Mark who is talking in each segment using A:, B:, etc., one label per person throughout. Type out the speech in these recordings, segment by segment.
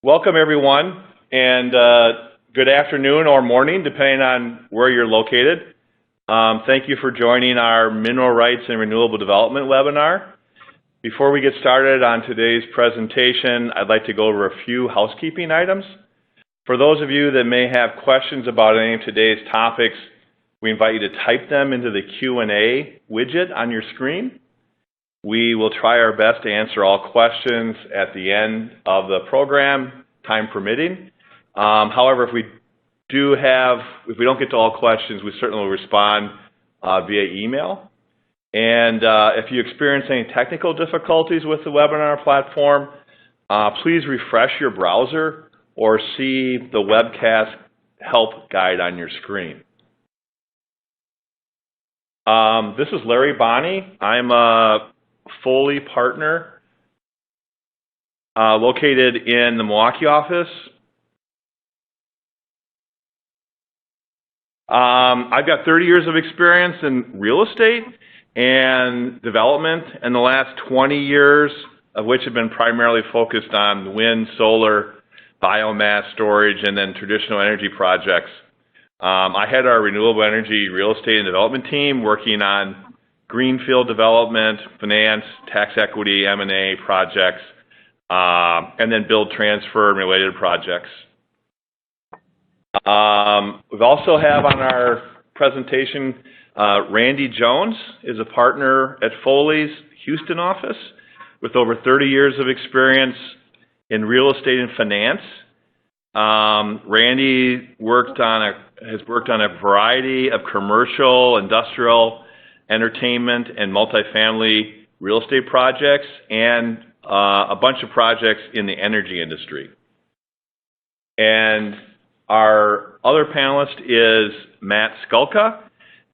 A: Welcome, everyone, and good afternoon or morning, depending on where you're located. Thank you for joining our Mineral Rights and Renewable Development webinar. Before we get started on today's presentation, I'd like to go over a few housekeeping items. For those of you that may have questions about any of today's topics, we invite you to type them into the Q&A widget on your screen. We will try our best to answer all questions at the end of the program, time permitting. However, if we don't get to all questions, we certainly will respond via email. And if you experience any technical difficulties with the webinar platform, please refresh your browser or see the webcast help guide on your screen. This is Larry Bonney. I'm a Foley partner located in the Milwaukee office. I've got 30 years of experience in real estate and development, and the last 20 years of which have been primarily focused on wind, solar, biomass storage, and then traditional energy projects. I head our renewable energy real estate and development team working on greenfield development, finance, tax equity, M&A projects, and then build, transfer, and related projects. We also have on our presentation, Randy Jones is a partner at Foley's Houston office with over 30 years of experience in real estate and finance. Randy has worked on a variety of commercial, industrial, entertainment, and multifamily real estate projects, and a bunch of projects in the energy industry. And our other panelist is Matt Skalka,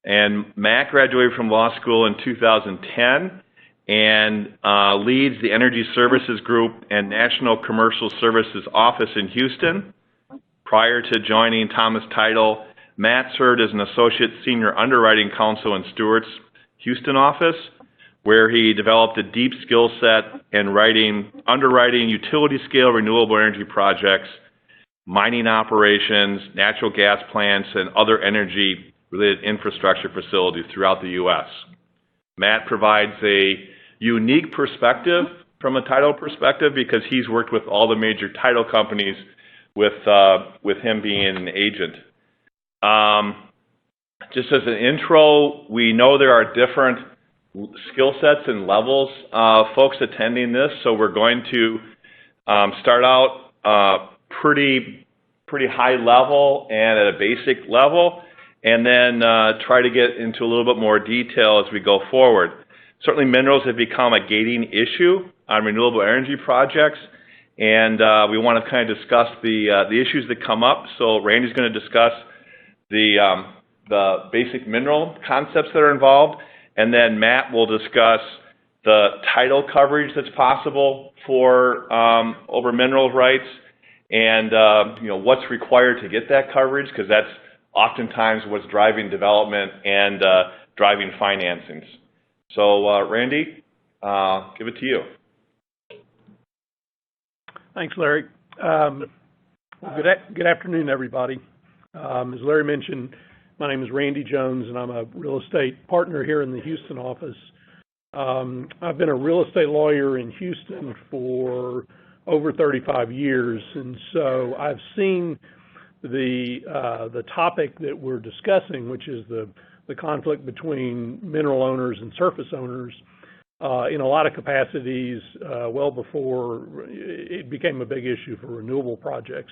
A: and Matt graduated from law school in 2010 and leads the Energy Services Group and National Commercial Services Office in Houston. Prior to joining Thomas Title, Matt served as an Associate Senior Underwriting Counsel in Stewart's Houston office, where he developed a deep skill set in underwriting utility-scale renewable energy projects, mining operations, natural gas plants, and other energy-related infrastructure facilities throughout the U.S. Matt provides a unique perspective from a title perspective because he's worked with all the major title companies with him being an agent. Just as an intro, we know there are different skill sets and levels of folks attending this, so we're going to start out pretty high level and at a basic level, and then try to get into a little bit more detail as we go forward. Certainly minerals have become a gating issue on renewable energy projects, and we want to kind of discuss the issues that come up. So Randy's going to discuss the basic mineral concepts that are involved, and then Matt will discuss the title coverage that's possible for over mineral rights, and what's required to get that coverage, because that's oftentimes what's driving development and driving financings. So Randy, give it to you.
B: Thanks, Larry. Good afternoon, everybody. As Larry mentioned, my name is Randy Jones, and I'm a real estate partner here in the Houston office. I've been a real estate lawyer in Houston for over 35 years, and so I've seen the topic that we're discussing, which is the conflict between mineral owners and surface owners, in a lot of capacities well before it became a big issue for renewable projects.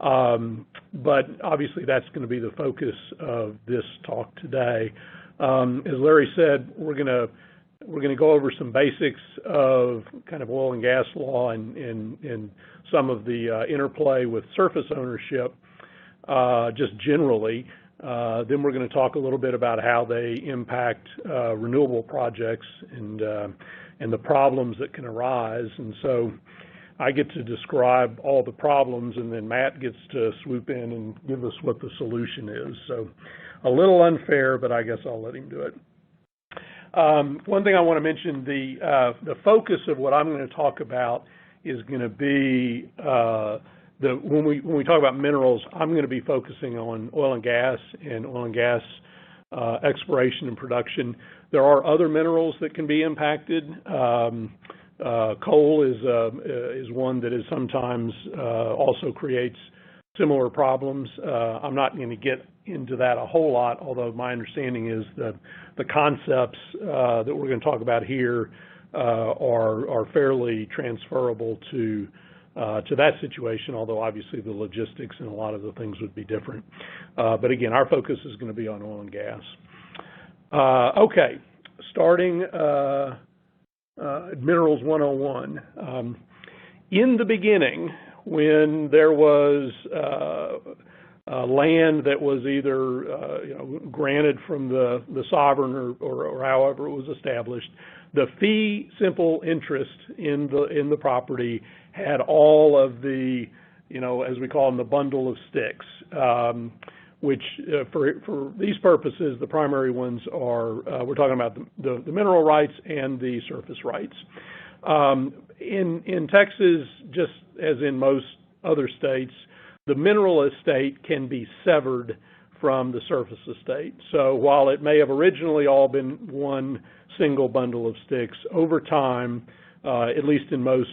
B: But obviously that's going to be the focus of this talk today. As Larry said, we're going to go over some basics of kind of oil and gas law and some of the interplay with surface ownership, just generally. Then we're going to talk a little bit about how they impact renewable projects and the problems that can arise. And so I get to describe all the problems, and then Matt gets to swoop in and give us what the solution is. So a little unfair, but I guess I'll let him do it. One thing I want to mention, the focus of what I'm going to talk about is going to be when we talk about minerals, I'm going to be focusing on oil and gas exploration and production. There are other minerals that can be impacted. Coal is one that is sometimes also creates similar problems. I'm not going to get into that a whole lot, although my understanding is that the concepts that we're going to talk about here are fairly transferable to that situation, although obviously the logistics and a lot of the things would be different. But again, our focus is going to be on oil and gas. Okay, starting Minerals 101. In the beginning, when there was land that was either granted from the sovereign or however it was established, the fee simple interest in the property had all of the, as we call them, the bundle of sticks, which for these purposes, the primary ones are, we're talking about the mineral rights and the surface rights. In Texas, just as in most other states, the mineral estate can be severed from the surface estate. So while it may have originally all been one single bundle of sticks, over time, at least in most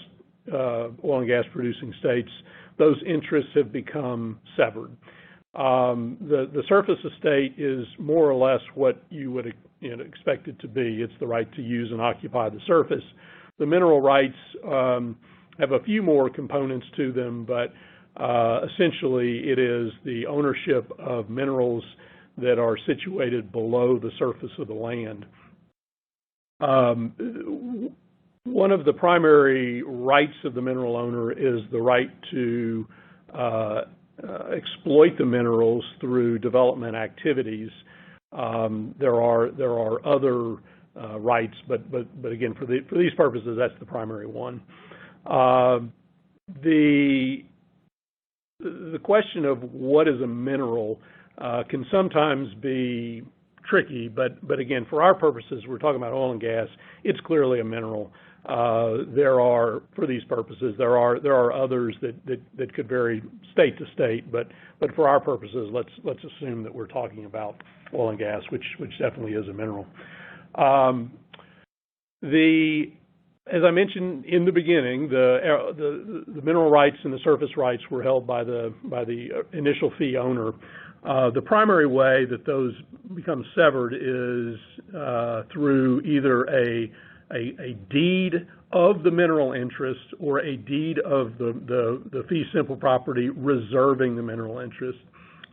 B: oil and gas producing states, those interests have become severed. The surface estate is more or less what you would expect it to be. It's the right to use and occupy the surface. The mineral rights have a few more components to them, but essentially it is the ownership of minerals that are situated below the surface of the land. One of the primary rights of the mineral owner is the right to exploit the minerals through development activities. There are other rights, but again, for these purposes, that's the primary one. The question of what is a mineral can sometimes be tricky, but again, for our purposes, we're talking about oil and gas. It's clearly a mineral. For these purposes, there are others that could vary state to state, but for our purposes, let's assume that we're talking about oil and gas, which definitely is a mineral. As I mentioned in the beginning, the mineral rights and the surface rights were held by the initial fee owner. The primary way that those become severed is through either a deed of the mineral interest or a deed of the fee simple property reserving the mineral interest.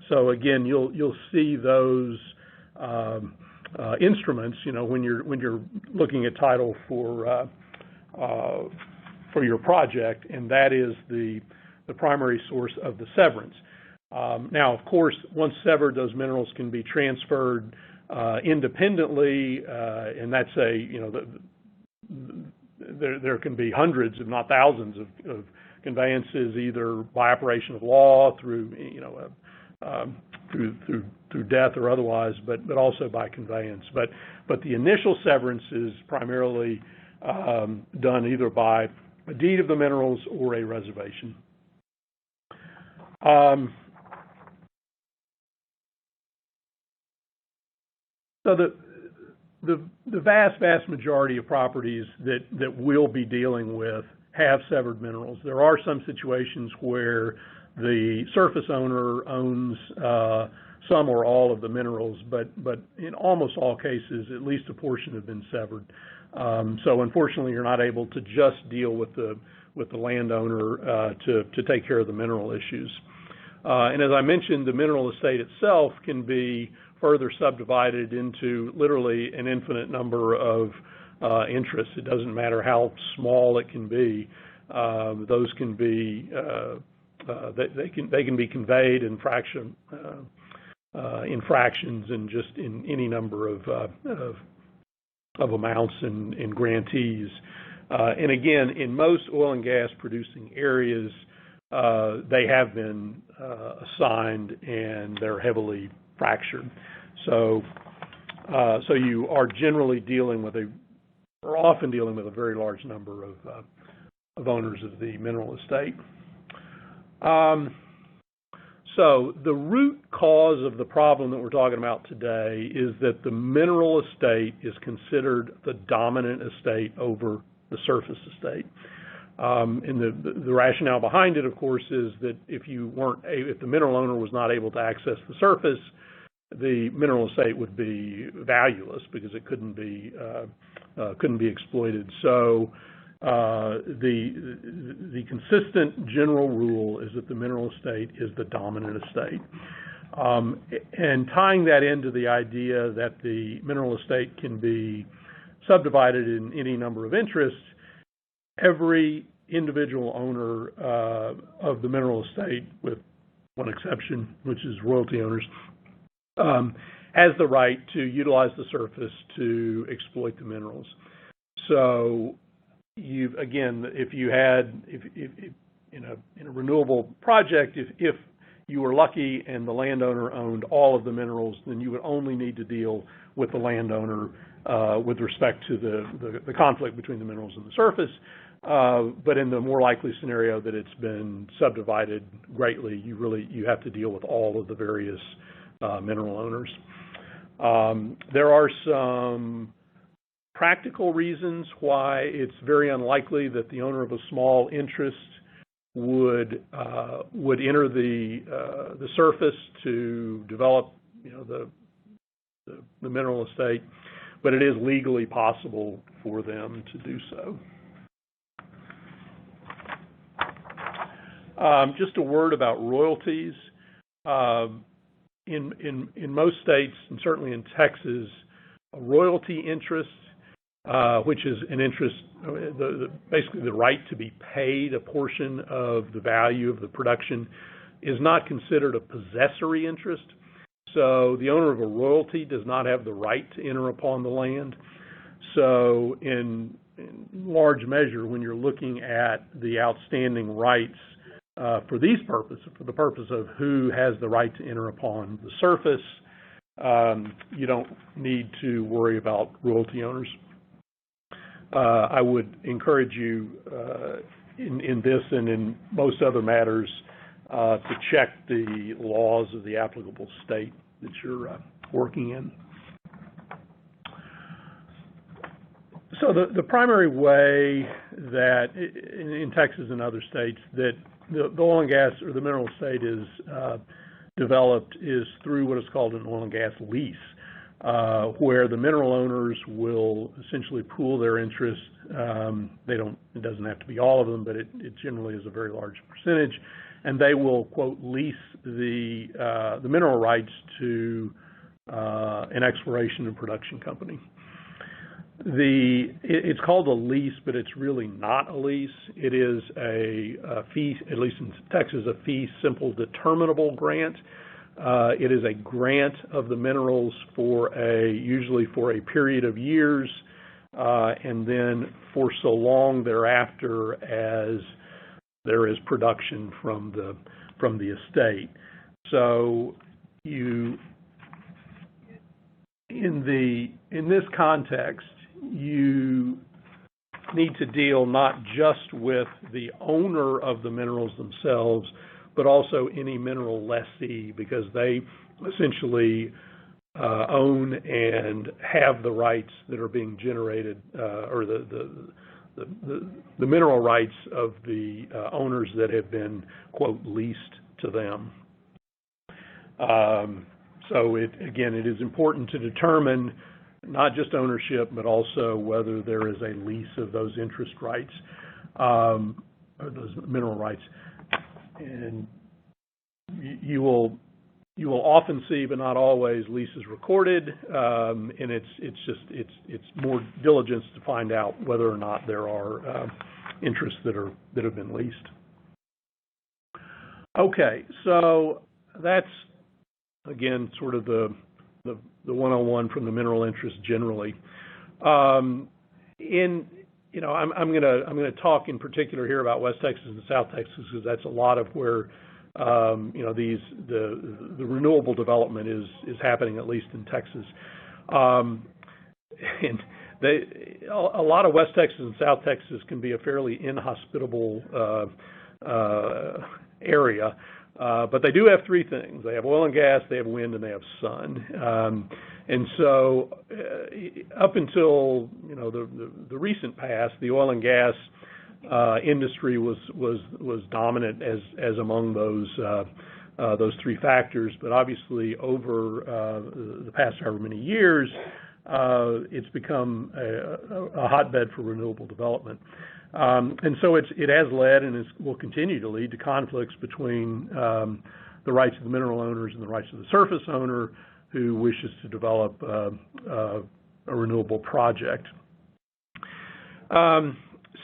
B: So again, you'll see those instruments, when you're looking at title for your project, and that is the primary source of the severance. Now, of course, once severed, those minerals can be transferred independently, and that's there can be hundreds, if not thousands, of conveyances, either by operation of law through death or otherwise, but also by conveyance. But the initial severance is primarily done either by a deed of the minerals or a reservation. So the vast majority of properties that we'll be dealing with have severed minerals. There are some situations where the surface owner owns some or all of the minerals, but in almost all cases, at least a portion have been severed. So unfortunately, you're not able to just deal with the landowner to take care of the mineral issues. And as I mentioned, the mineral estate itself can be further subdivided into literally an infinite number of interests. It doesn't matter how small it can be. Those can be they can be conveyed in fractions and just in any number of amounts and grantees. And again, in most oil and gas producing areas, they have been assigned and they're heavily fractured. So you are generally often dealing with a very large number owners of the mineral estate. So the root cause of the problem that we're talking about today is that the mineral estate is considered the dominant estate over the surface estate. And the rationale behind it, of course, is that if the mineral owner was not able to access the surface, the mineral estate would be valueless because it couldn't be exploited. So the consistent general rule is that the mineral estate is the dominant estate. And tying that into the idea that the mineral estate can be subdivided in any number of interests, every individual owner of the mineral estate, with one exception, which is royalty owners, has the right to utilize the surface to exploit the minerals. So if in a renewable project, if you were lucky and the landowner owned all of the minerals, then you would only need to deal with the landowner with respect to the conflict between the minerals and the surface. But in the more likely scenario that it's been subdivided greatly, you have to deal with all of the various mineral owners. There are some practical reasons why it's very unlikely that the owner of a small interest would enter the surface to develop, the mineral estate, but it is legally possible for them to do so. Just a word about royalties. In most states, and certainly in Texas, a royalty interest, which is an interest, basically the right to be paid a portion of the value of the production, is not considered a possessory interest. So the owner of a royalty does not have the right to enter upon the land. So in large measure, when you're looking at the outstanding rights for these purposes, for the purpose of who has the right to enter upon the surface, you don't need to worry about royalty owners. I would encourage you in this and in most other matters to check the laws of the applicable state that you're working in. So the primary way that in Texas and other states that the oil and gas or the mineral estate is developed is through what is called an oil and gas lease, where the mineral owners will essentially pool their interest. It doesn't have to be all of them, but it generally is a very large percentage, and they will, quote, lease the mineral rights to an exploration and production company. It's called a lease, but it's really not a lease. It is a fee, at least in Texas, a fee simple determinable grant. It is a grant of the minerals usually for a period of years, and then for so long thereafter as there is production from the estate. So in this context, you need to deal not just with the owner of the minerals themselves, but also any mineral lessee, because they essentially own and have the rights that are being generated, or the mineral rights of the owners that have been, quote, leased to them. So it is important to determine not just ownership, but also whether there is a lease of those interest rights, or those mineral rights. And you will often see, but not always, leases recorded, and it's more diligence to find out whether or not there are interests that have been leased. Okay, so that's again sort of the 101 from the mineral interest generally. I'm going to talk in particular here about West Texas and South Texas, because that's a lot of where the renewable development is happening, at least in Texas. And a lot of West Texas and South Texas can be a fairly inhospitable area, but they do have three things. They have oil and gas, they have wind, and they have sun. And so up until the recent past, the oil and gas industry was dominant as among those three factors. But obviously, over the past however many years, it's become a hotbed for renewable development. And so it has led and will continue to lead to conflicts between the rights of the mineral owners and the rights of the surface owner who wishes to develop a renewable project.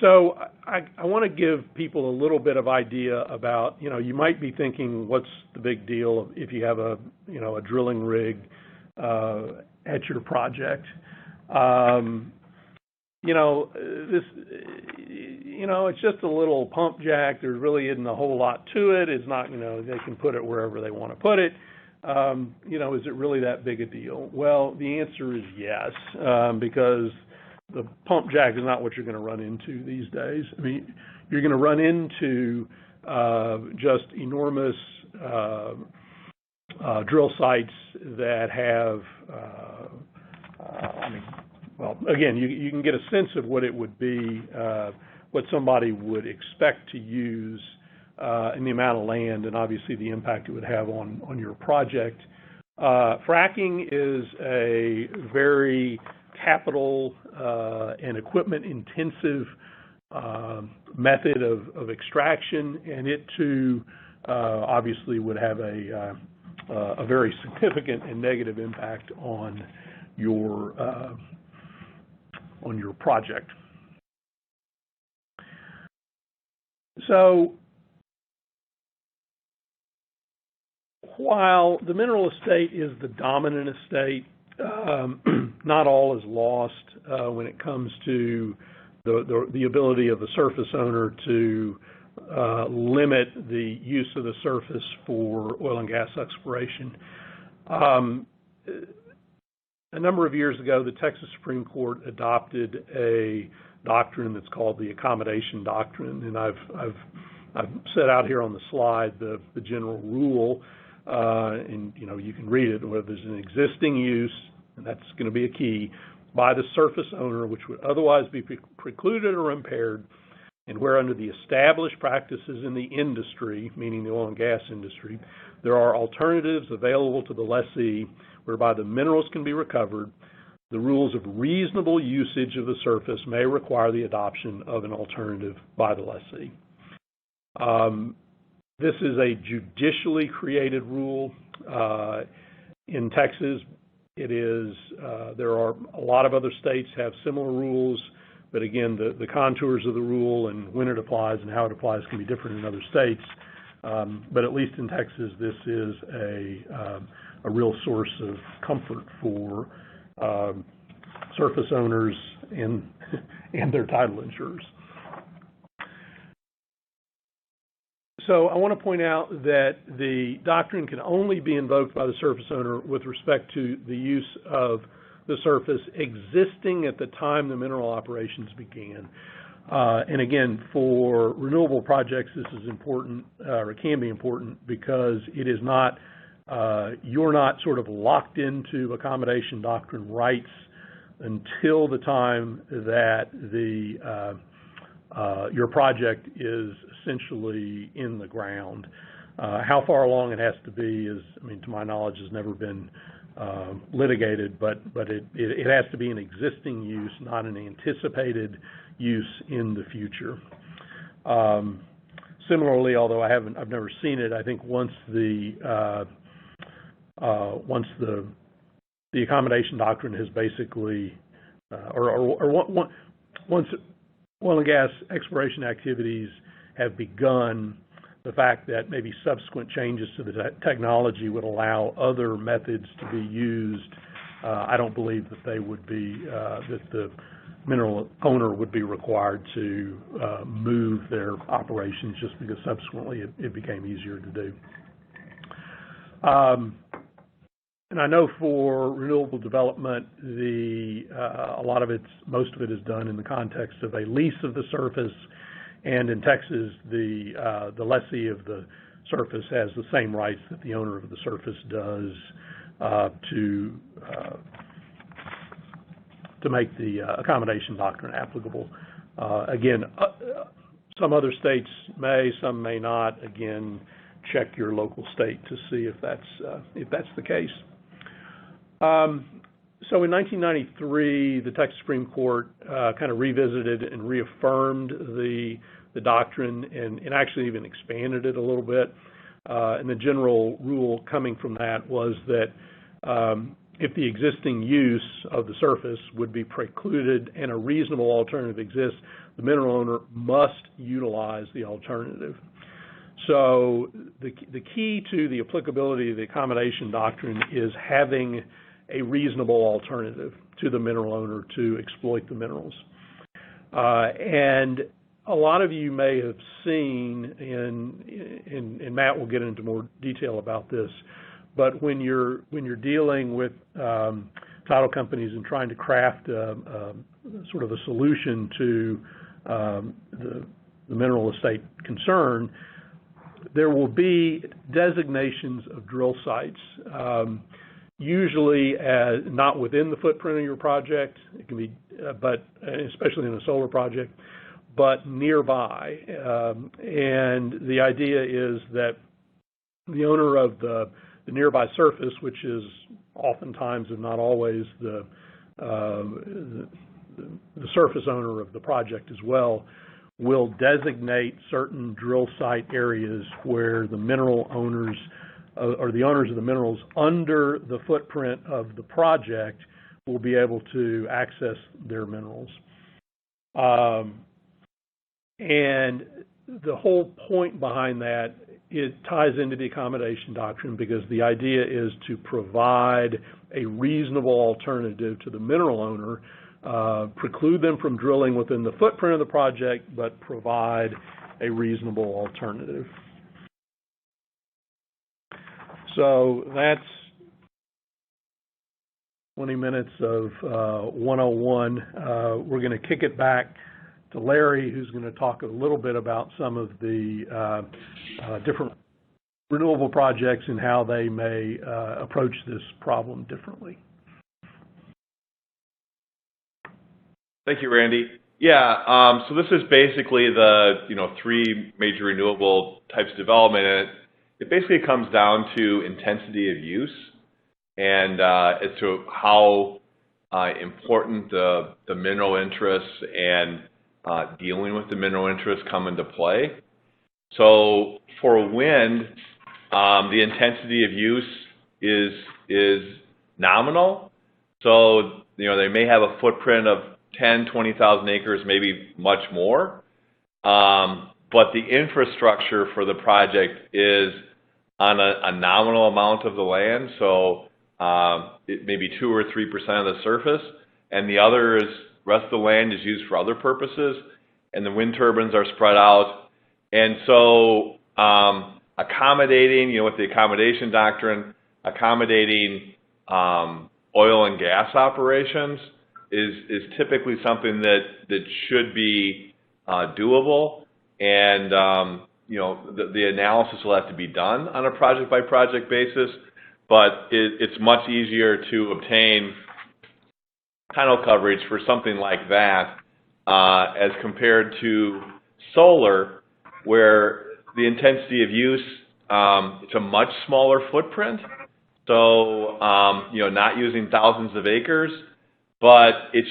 B: So I want to give people a little bit of idea about, you might be thinking, what's the big deal if you have a drilling rig at your project? It's just a little pump jack. There really isn't a whole lot to it. It's not, they can put it wherever they want to put it. Is it really that big a deal? Well, the answer is yes, because the pump jack is not what you're going to run into these days. I mean, you're going to run into just enormous drill sites that have, again, you can get a sense of what it would be, what somebody would expect to use in the amount of land, and obviously the impact it would have on your project. Fracking is a very capital and equipment intensive method of extraction, and it too obviously would have a very significant and negative impact on your project. So while the mineral estate is the dominant estate, not all is lost when it comes to the ability of the surface owner to limit the use of the surface for oil and gas exploration. A number of years ago, the Texas Supreme Court adopted a doctrine that's called the Accommodation Doctrine, and I've set out here on the slide the general rule, and you can read it, where there's an existing use, and that's going to be a key, by the surface owner which would otherwise be precluded or impaired, and where under the established practices in the industry, meaning the oil and gas industry, there are alternatives available to the lessee whereby the minerals can be recovered, the rules of reasonable usage of the surface may require the adoption of an alternative by the lessee. This is a judicially created rule. In Texas, it is, there are a lot of other states have similar rules, but again, the contours of the rule and when it applies and how it applies can be different in other states. But at least in Texas, this is a real source of comfort for surface owners and their title insurers. So I want to point out that the doctrine can only be invoked by the surface owner with respect to the use of the surface existing at the time the mineral operations began. And again, for renewable projects, this is important, or it can be important, because it is not, you're not sort of locked into Accommodation Doctrine rights until the time that your project is essentially in the ground. How far along it has to be is, to my knowledge, has never been litigated, but it has to be an existing use, not an anticipated use in the future. Similarly, although I've never seen it, I think once the Accommodation Doctrine has basically, once oil and gas exploration activities have begun, the fact that maybe subsequent changes to the technology would allow other methods to be used, I don't believe that they would be, that the mineral owner would be required to move their operations just because subsequently it became easier to do. And I know for renewable development, most of it is done in the context of a lease of the surface, and in Texas, the lessee of the surface has the same rights that the owner of the surface does to make the Accommodation Doctrine applicable. Again, some other states may, some may not. Again, check your local state to see if that's the case. So in 1993, the Texas Supreme Court kind of revisited and reaffirmed the doctrine and actually even expanded it a little bit. And the general rule coming from that was that if the existing use of the surface would be precluded and a reasonable alternative exists, the mineral owner must utilize the alternative. So the key to the applicability of the Accommodation Doctrine is having a reasonable alternative to the mineral owner to exploit the minerals. And a lot of you may have seen, and Matt will get into more detail about this, but when you're dealing with title companies and trying to craft sort of a solution to the mineral estate concern, there will be designations of drill sites, usually not within the footprint of your project. It can be, but especially in a solar project, but nearby. And the idea is that the owner of the nearby surface, which is oftentimes, if not always, the surface owner of the project as well, will designate certain drill site areas where the mineral owners or the owners of the minerals under the footprint of the project will be able to access their minerals. And the whole point behind that, it ties into the Accommodation Doctrine because the idea is to provide a reasonable alternative to the mineral owner, preclude them from drilling within the footprint of the project, but provide a reasonable alternative. So that's 20 minutes of 101. We're going to kick it back to Larry, who's going to talk a little bit about some of the different renewable projects and how they may approach this problem differently.
A: Thank you, Randy. Yeah, so this is basically the three major renewable types of development, and it basically comes down to intensity of use and as to how important the mineral interests and dealing with the mineral interests come into play. So for wind, the intensity of use is nominal. So they may have a footprint of 10, 20,000 acres, maybe much more. But the infrastructure for the project is on a nominal amount of the land, so it may be 2 or 3% of the surface, and the rest of the land is used for other purposes, and the wind turbines are spread out. And so accommodating, with the Accommodation Doctrine, accommodating oil and gas operations is typically something that should be doable, and the analysis will have to be done on a project-by-project basis, but it's much easier to obtain title coverage for something like that as compared to solar, where the intensity of use, it's a much smaller footprint, so not using thousands of acres, but it's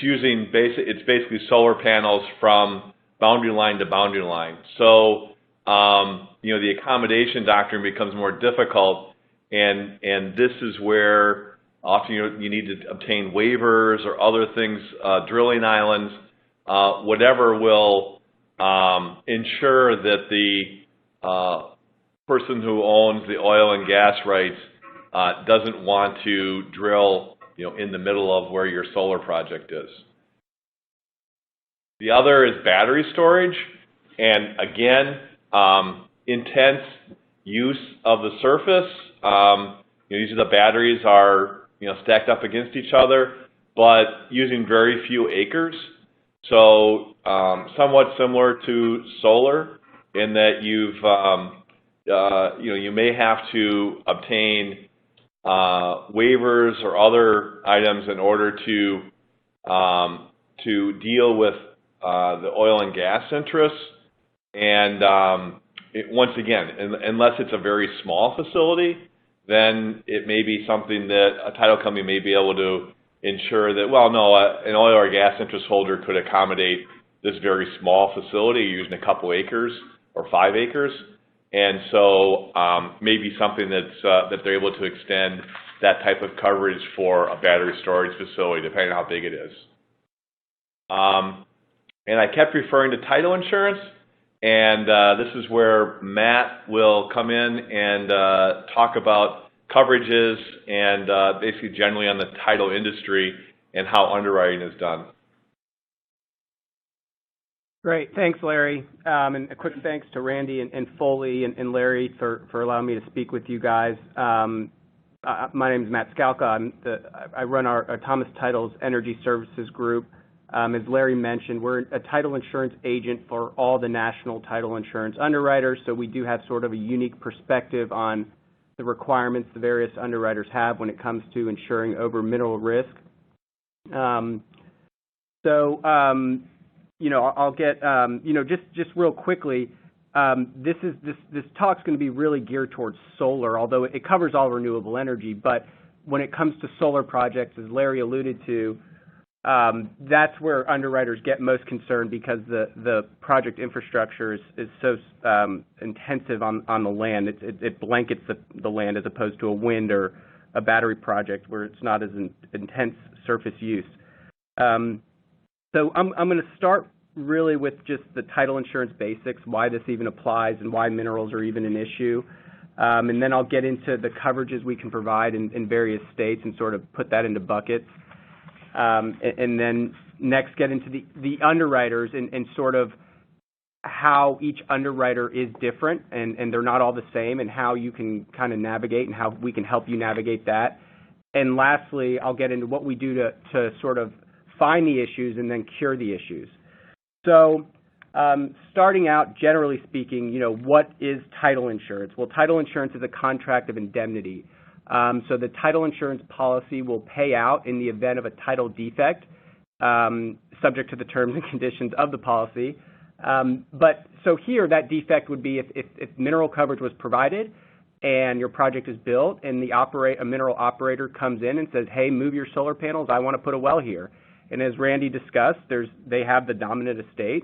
A: basically solar panels from boundary line to boundary line. So the Accommodation Doctrine becomes more difficult, and this is where often you need to obtain waivers or other things, drilling islands, whatever will ensure that the person who owns the oil and gas rights doesn't want to drill in the middle of where your solar project is. The other is battery storage, and again, intense use of the surface. Usually the batteries are, stacked up against each other, but using very few acres. So somewhat similar to solar in that you may have to obtain waivers or other items in order to deal with the oil and gas interests. And once again, unless it's a very small facility, then it may be something that a title company may be able to ensure that, well, no, an oil or gas interest holder could accommodate this very small facility using a couple acres or 5 acres. And so maybe something that they're able to extend that type of coverage for a battery storage facility, depending on how big it is. And I kept referring to title insurance, and this is where Matt will come in and talk about coverages and basically generally on the title industry and how underwriting is done.
C: Great. Thanks, Larry. And a quick thanks to Randy and Foley and Larry for allowing me to speak with you guys. My name is Matt Skalka. I run our Thomas Title's Energy Services Group. As Larry mentioned, we're a title insurance agent for all the national title insurance underwriters, so we do have sort of a unique perspective on the requirements the various underwriters have when it comes to insuring over mineral risk. I'll get, just real quickly, this talk's going to be really geared towards solar, although it covers all renewable energy. But when it comes to solar projects, as Larry alluded to, that's where underwriters get most concerned because the project infrastructure is so intensive on the land. It blankets the land as opposed to a wind or a battery project where it's not as intense surface use. So I'm going to start really with just the title insurance basics, why this even applies and why minerals are even an issue. And then I'll get into the coverages we can provide in various states and sort of put that into buckets. And then next get into the underwriters and sort of how each underwriter is different and they're not all the same and how you can kind of navigate and how we can help you navigate that. And lastly, I'll get into what we do to sort of find the issues and then cure the issues. So starting out, generally speaking, what is title insurance? Well, title insurance is a contract of indemnity. So the title insurance policy will pay out in the event of a title defect, subject to the terms and conditions of the policy. But so here, that defect would be if mineral coverage was provided and your project is built and a mineral operator comes in and says, hey, move your solar panels, I want to put a well here. And as Randy discussed, they have the dominant estate,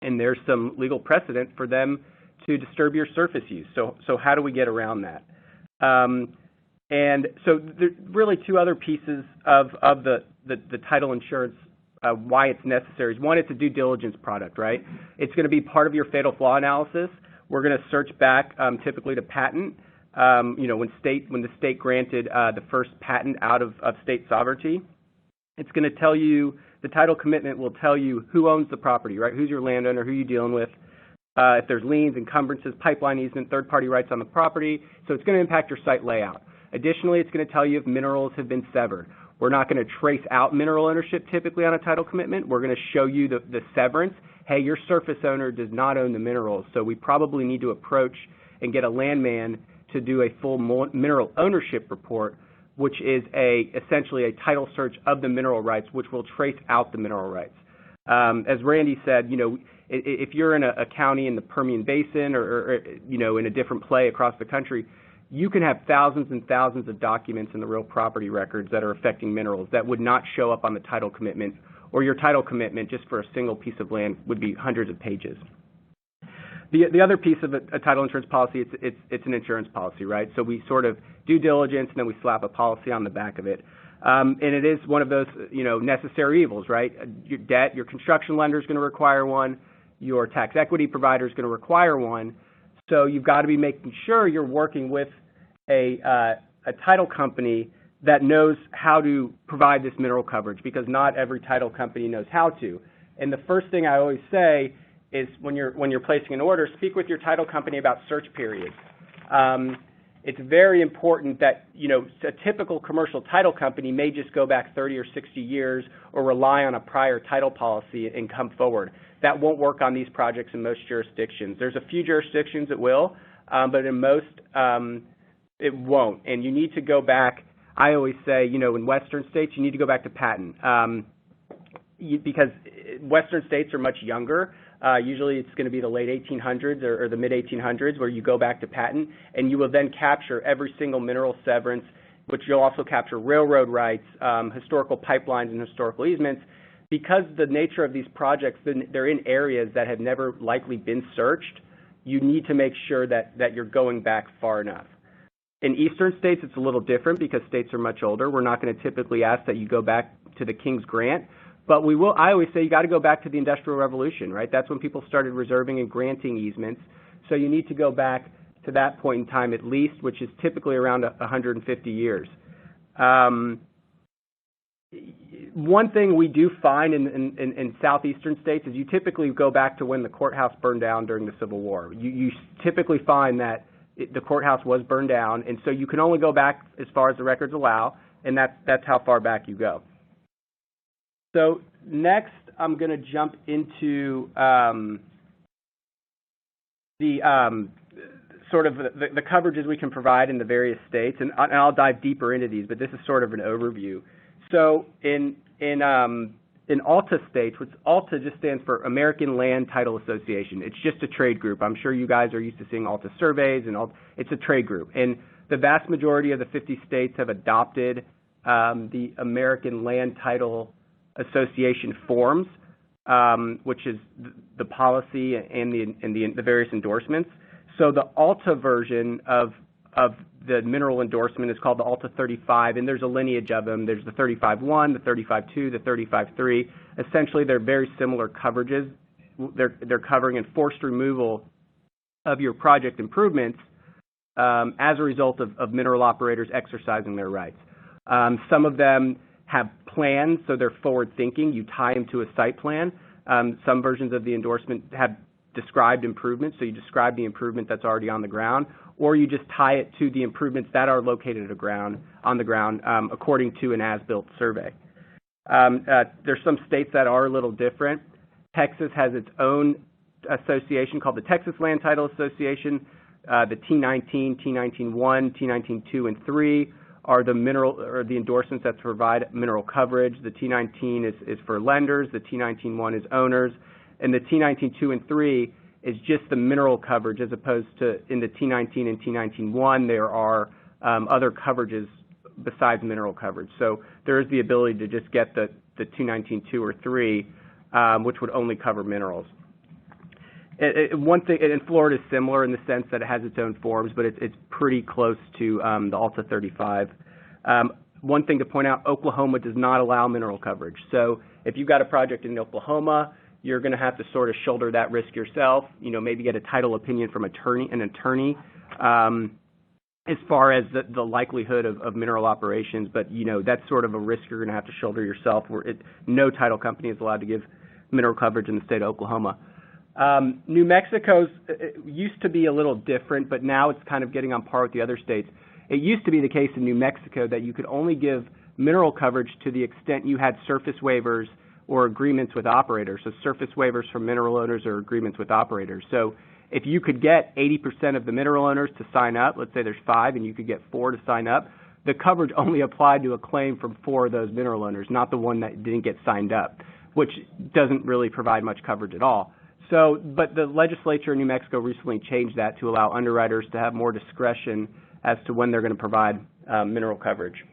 C: and there's some legal precedent for them to disturb your surface use. So how do we get around that? And so there's really two other pieces of the title insurance, why it's necessary. One, it's a due diligence product, right? It's going to be part of your fatal flaw analysis. We're going to search back typically to patent, when the state granted the first patent out of state sovereignty. It's going to tell you, the title commitment will tell you who owns the property, right? Who's your landowner, who are you dealing with, if there's liens, encumbrances, pipeline easement, third-party rights on the property. So it's going to impact your site layout. Additionally, it's going to tell you if minerals have been severed. We're not going to trace out mineral ownership typically on a title commitment. We're going to show you the severance. Hey, your surface owner does not own the minerals, so we probably need to approach and get a landman to do a full mineral ownership report, which is essentially a title search of the mineral rights, which will trace out the mineral rights. As Randy said, if you're in a county in the Permian Basin or in a different play across the country, you can have thousands and thousands of documents in the real property records that are affecting minerals that would not show up on the title commitment, or your title commitment just for a single piece of land would be hundreds of pages. The other piece of a title insurance policy, it's an insurance policy, right? So we sort of due diligence and then we slap a policy on the back of it. And it is one of those, necessary evils, right? Your debt, your construction lender is going to require one. Your tax equity provider is going to require one. So you've got to be making sure you're working with a title company that knows how to provide this mineral coverage, because not every title company knows how to. And the first thing I always say is when you're placing an order, speak with your title company about search periods. it's very important that, a typical commercial title company may just go back 30 or 60 years or rely on a prior title policy and come forward. That won't work on these projects in most jurisdictions. There's a few jurisdictions that will, but in most, it won't. And you need to go back, I always say, in Western states, you need to go back to patent. Because Western states are much younger. Usually it's going to be the late 1800s or the mid 1800s where you go back to patent, and you will then capture every single mineral severance, which you'll also capture railroad rights, historical pipelines, and historical easements. Because the nature of these projects, they're in areas that have never likely been searched, you need to make sure that you're going back far enough. In eastern states, it's a little different because states are much older. We're not going to typically ask that you go back to the King's Grant, but we will. I always say you got to go back to the Industrial Revolution, right? That's when people started reserving and granting easements. So you need to go back to that point in time at least, which is typically around 150 years. One thing we do find in southeastern states is you typically go back to when the courthouse burned down during the Civil War. You typically find that the courthouse was burned down, and so you can only go back as far as the records allow, and that's how far back you go. So next, I'm going to jump into sort of the coverages we can provide in the various states, and I'll dive deeper into these, but this is sort of an overview. So in ALTA states, which ALTA just stands for American Land Title Association. It's just a trade group. I'm sure you guys are used to seeing ALTA surveys, and it's a trade group. And the vast majority of the 50 states have adopted the American Land Title Association forms, which is the policy and the various endorsements. So the ALTA version of the mineral endorsement is called the ALTA 35, and there's a lineage of them. There's the 35-1, the 35-2, the 35-3. Essentially, they're very similar coverages. They're covering enforced removal of your project improvements as a result of mineral operators exercising their rights. Some of them have plans, so they're forward-thinking. You tie them to a site plan. Some versions of the endorsement have described improvements, so you describe the improvement that's already on the ground, or you just tie it to the improvements that are located on the ground according to an as-built survey. There's some states that are a little different. Texas has its own association called the Texas Land Title Association. The T19, T19-1, T19-2, and 3 are the endorsements that provide mineral coverage. The T19 is for lenders, the T19-1 is owners, and the T19-2 and 3 is just the mineral coverage, as opposed to in the T19 and T19-1 there are other coverages besides mineral coverage. So there is the ability to just get the T19-2 or 3, which would only cover minerals. One thing, and Florida is similar in the sense that it has its own forms, but it's pretty close to the ALTA 35. One thing to point out, Oklahoma does not allow mineral coverage. So if you've got a project in Oklahoma, you're going to have to sort of shoulder that risk yourself, maybe get a title opinion from an attorney as far as the likelihood of mineral operations. But, that's sort of a risk you're going to have to shoulder yourself, where no title company is allowed to give mineral coverage in the state of Oklahoma. New Mexico's used to be a little different, but now it's kind of getting on par with the other states. It used to be the case in New Mexico that you could only give mineral coverage to the extent you had surface waivers or agreements with operators. So surface waivers from mineral owners or agreements with operators. So if you could get 80% of the mineral owners to sign up, let's say there's 5 and you could get 4 to sign up, the coverage only applied to a claim from 4 of those mineral owners, not the one that didn't get signed up, which doesn't really provide much coverage at all. So, but the legislature in New Mexico recently changed that to allow underwriters to have more discretion as to when they're going to provide mineral coverage.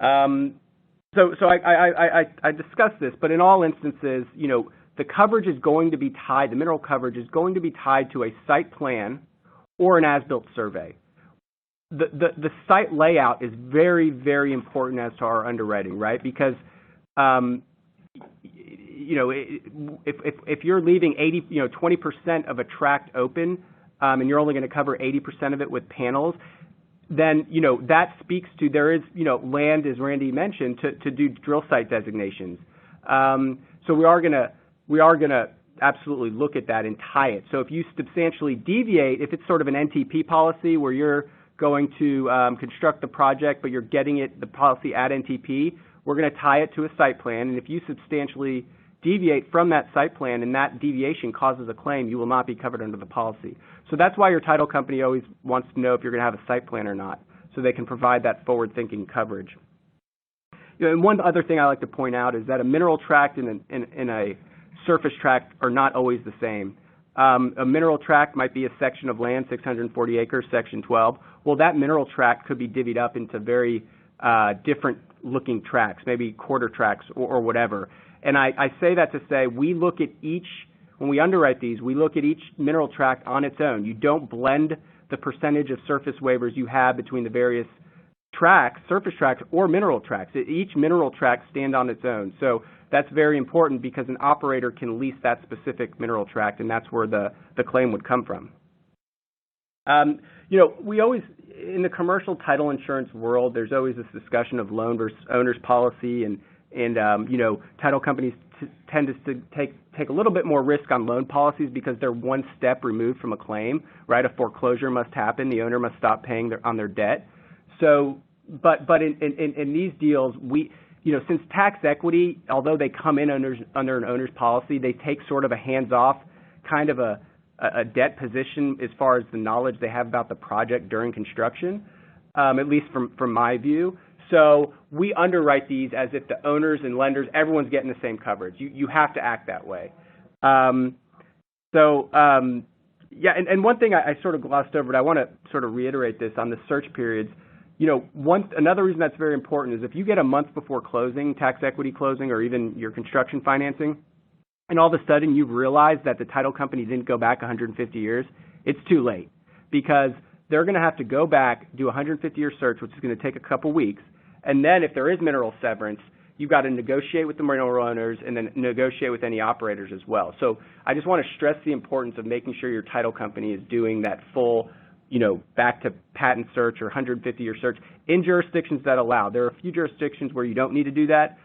C: So I discussed this, but in all instances, the coverage is going to be tied, the mineral coverage is going to be tied to a site plan or an as-built survey. The site layout is very, very important as to our underwriting, right? Because if you're leaving 20% of a tract open, and you're only going to cover 80% of it with panels, then, that speaks to there is, land, as Randy mentioned, to do drill site designations. So we are going to absolutely look at that and tie it. So if you substantially deviate, if it's sort of an NTP policy where you're going to construct the project, but you're getting the policy at NTP, we're going to tie it to a site plan. And if you substantially deviate from that site plan and that deviation causes a claim, you will not be covered under the policy. So that's why your title company always wants to know if you're going to have a site plan or not, so they can provide that forward-thinking coverage. And one other thing I like to point out is that a mineral tract and a surface tract are not always the same. A mineral tract might be a section of land, 640 acres, section 12. Well, that mineral tract could be divvied up into very different looking tracts, maybe quarter tracts or whatever. And I say that to say we look at when we underwrite these, we look at each mineral tract on its own. You don't blend the percentage of surface waivers you have between the various tracts, surface tracts or mineral tracts. Each mineral tract stands on its own. So that's very important because an operator can lease that specific mineral tract, and that's where the claim would come from. We always, in the commercial title insurance world, there's always this discussion of loan versus owner's policy, and title companies tend to take a little bit more risk on loan policies because they're one step removed from a claim, right? A foreclosure must happen. The owner must stop paying on their debt. So, but in these deals, since tax equity, although they come in under an owner's policy, they take sort of a hands-off kind of a debt position as far as the knowledge they have about the project during construction, at least from my view. So we underwrite these as if the owners and lenders, everyone's getting the same coverage. You have to act that way. And one thing I sort of glossed over, but I want to sort of reiterate this on the search periods. Another reason that's very important is if you get a month before closing, tax equity closing, or even your construction financing, and all of a sudden you've realized that the title company didn't go back 150 years, it's too late because they're going to have to go back, do a 150-year search, which is going to take a couple weeks. And then if there is mineral severance, you've got to negotiate with the mineral owners and then negotiate with any operators as well. So I just want to stress the importance of making sure your title company is doing that full, back to patent search or 150-year search in jurisdictions that allow. There are a few jurisdictions where you don't need to do that.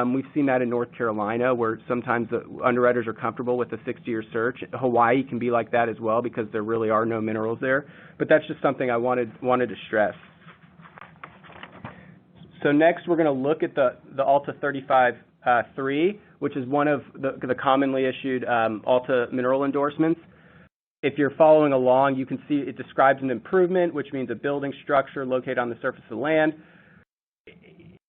C: We've seen that in North Carolina where sometimes the underwriters are comfortable with a 60-year search. Hawaii can be like that as well because there really are no minerals there. But that's just something I wanted to stress. So next, we're going to look at the ALTA 35-3, which is one of the commonly issued ALTA mineral endorsements. If you're following along, you can see it describes an improvement, which means a building structure located on the surface of the land.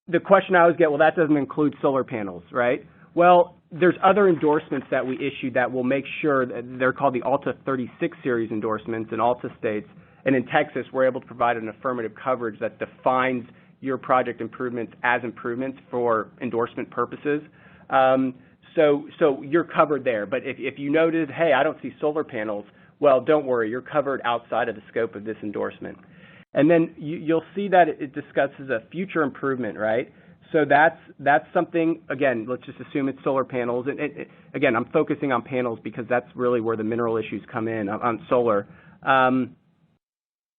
C: The question I always get, well, that doesn't include solar panels, right? Well, there's other endorsements that we issue that will make sure that they're called the ALTA 36 series endorsements in ALTA states. And in Texas, we're able to provide an affirmative coverage that defines your project improvements as improvements for endorsement purposes. So you're covered there. But if you noted, hey, I don't see solar panels, well, don't worry, you're covered outside of the scope of this endorsement. And then you'll see that it discusses a future improvement, right? So that's something, again, let's just assume it's solar panels. And again, I'm focusing on panels because that's really where the mineral issues come in on solar.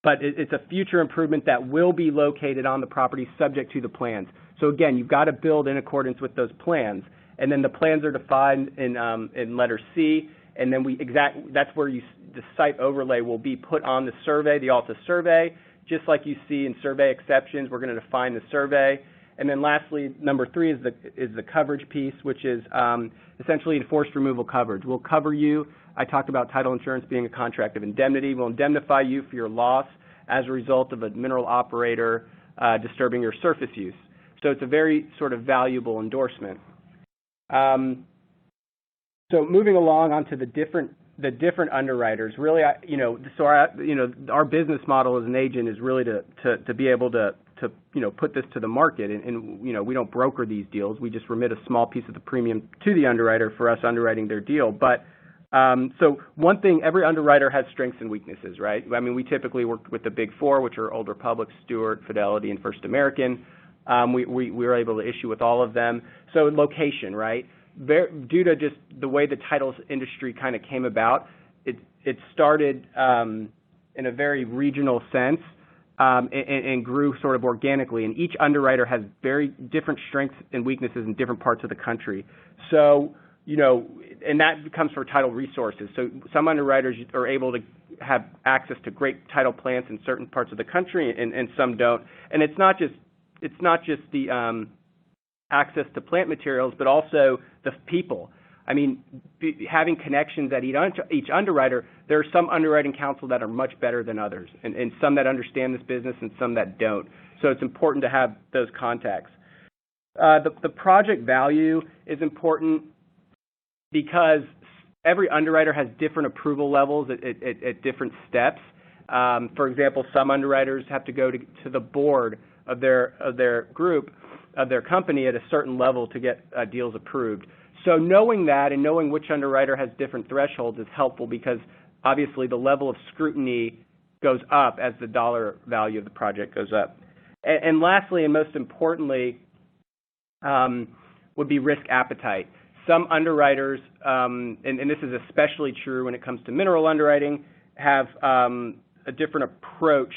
C: But it's a future improvement that will be located on the property subject to the plans. So again, you've got to build in accordance with those plans. And then the plans are defined in letter C, and then that's where the site overlay will be put on the survey, the ALTA survey. Just like you see in survey exceptions, we're going to define the survey. And then lastly, number 3 is the coverage piece, which is essentially enforced removal coverage. We'll cover you. I talked about title insurance being a contract of indemnity. We'll indemnify you for your loss as a result of a mineral operator disturbing your surface use. So it's a very sort of valuable endorsement. So moving along onto the different underwriters, really, our business model as an agent is really to be able to put this to the market, and we don't broker these deals. We just remit a small piece of the premium to the underwriter for us underwriting their deal. But so one thing, every underwriter has strengths and weaknesses, right? I mean, we typically work with the big 4, which are Old Republic, Stewart, Fidelity, and First American. We were able to issue with all of them. So location, right? Due to just the way the titles industry kind of came about, it started in a very regional sense and grew sort of organically. And each underwriter has very different strengths and weaknesses in different parts of the country. So and that comes for tidal resources. So some underwriters are able to have access to great tidal plants in certain parts of the country, and some don't. And it's not just the access to plant materials, but also the people. I mean, having connections at each underwriter, there are some underwriting counsel that are much better than others, and some that understand this business and some that don't. So it's important to have those contacts. The project value is important because every underwriter has different approval levels at different steps. For example, some underwriters have to go to the board of their group, of their company at a certain level to get deals approved. So knowing that and knowing which underwriter has different thresholds is helpful because obviously the level of scrutiny goes up as the dollar value of the project goes up. And lastly, and most importantly, would be risk appetite. Some underwriters, and this is especially true when it comes to mineral underwriting, have a different approach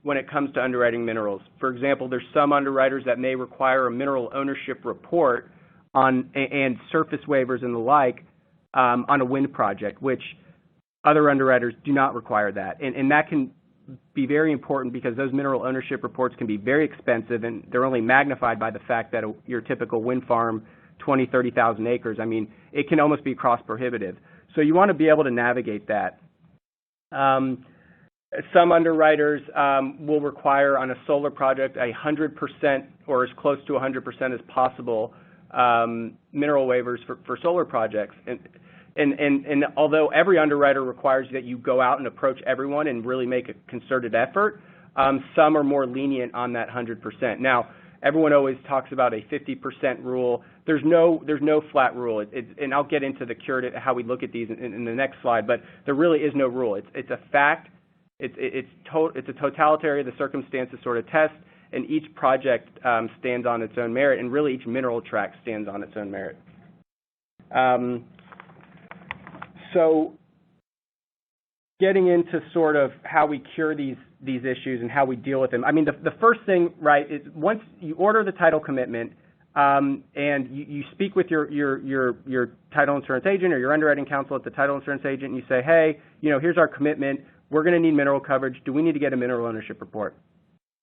C: when it comes to underwriting minerals. For example, there's some underwriters that may require a mineral ownership report and surface waivers and the like on a wind project, which other underwriters do not require that. And that can be very important because those mineral ownership reports can be very expensive, and they're only magnified by the fact that your typical wind farm, 20, 30,000 acres, I mean, it can almost be cost prohibitive. So you want to be able to navigate that. Some underwriters will require on a solar project 100% or as close to 100% as possible mineral waivers for solar projects. And although every underwriter requires that you go out and approach everyone and really make a concerted effort, some are more lenient on that 100%. Now, everyone always talks about a 50% rule. There's no flat rule, and I'll get into the curative, how we look at these in the next slide. But there really is no rule. It's a fact. It's a totality of the circumstances sort of test, and each project stands on its own merit, and really each mineral tract stands on its own merit. So getting into sort of how we cure these issues and how we deal with them. I mean, the first thing, right, is once you order the title commitment and you speak with your title insurance agent or your underwriting counsel at the title insurance agent, and you say, hey, here's our commitment. We're going to need mineral coverage. Do we need to get a mineral ownership report?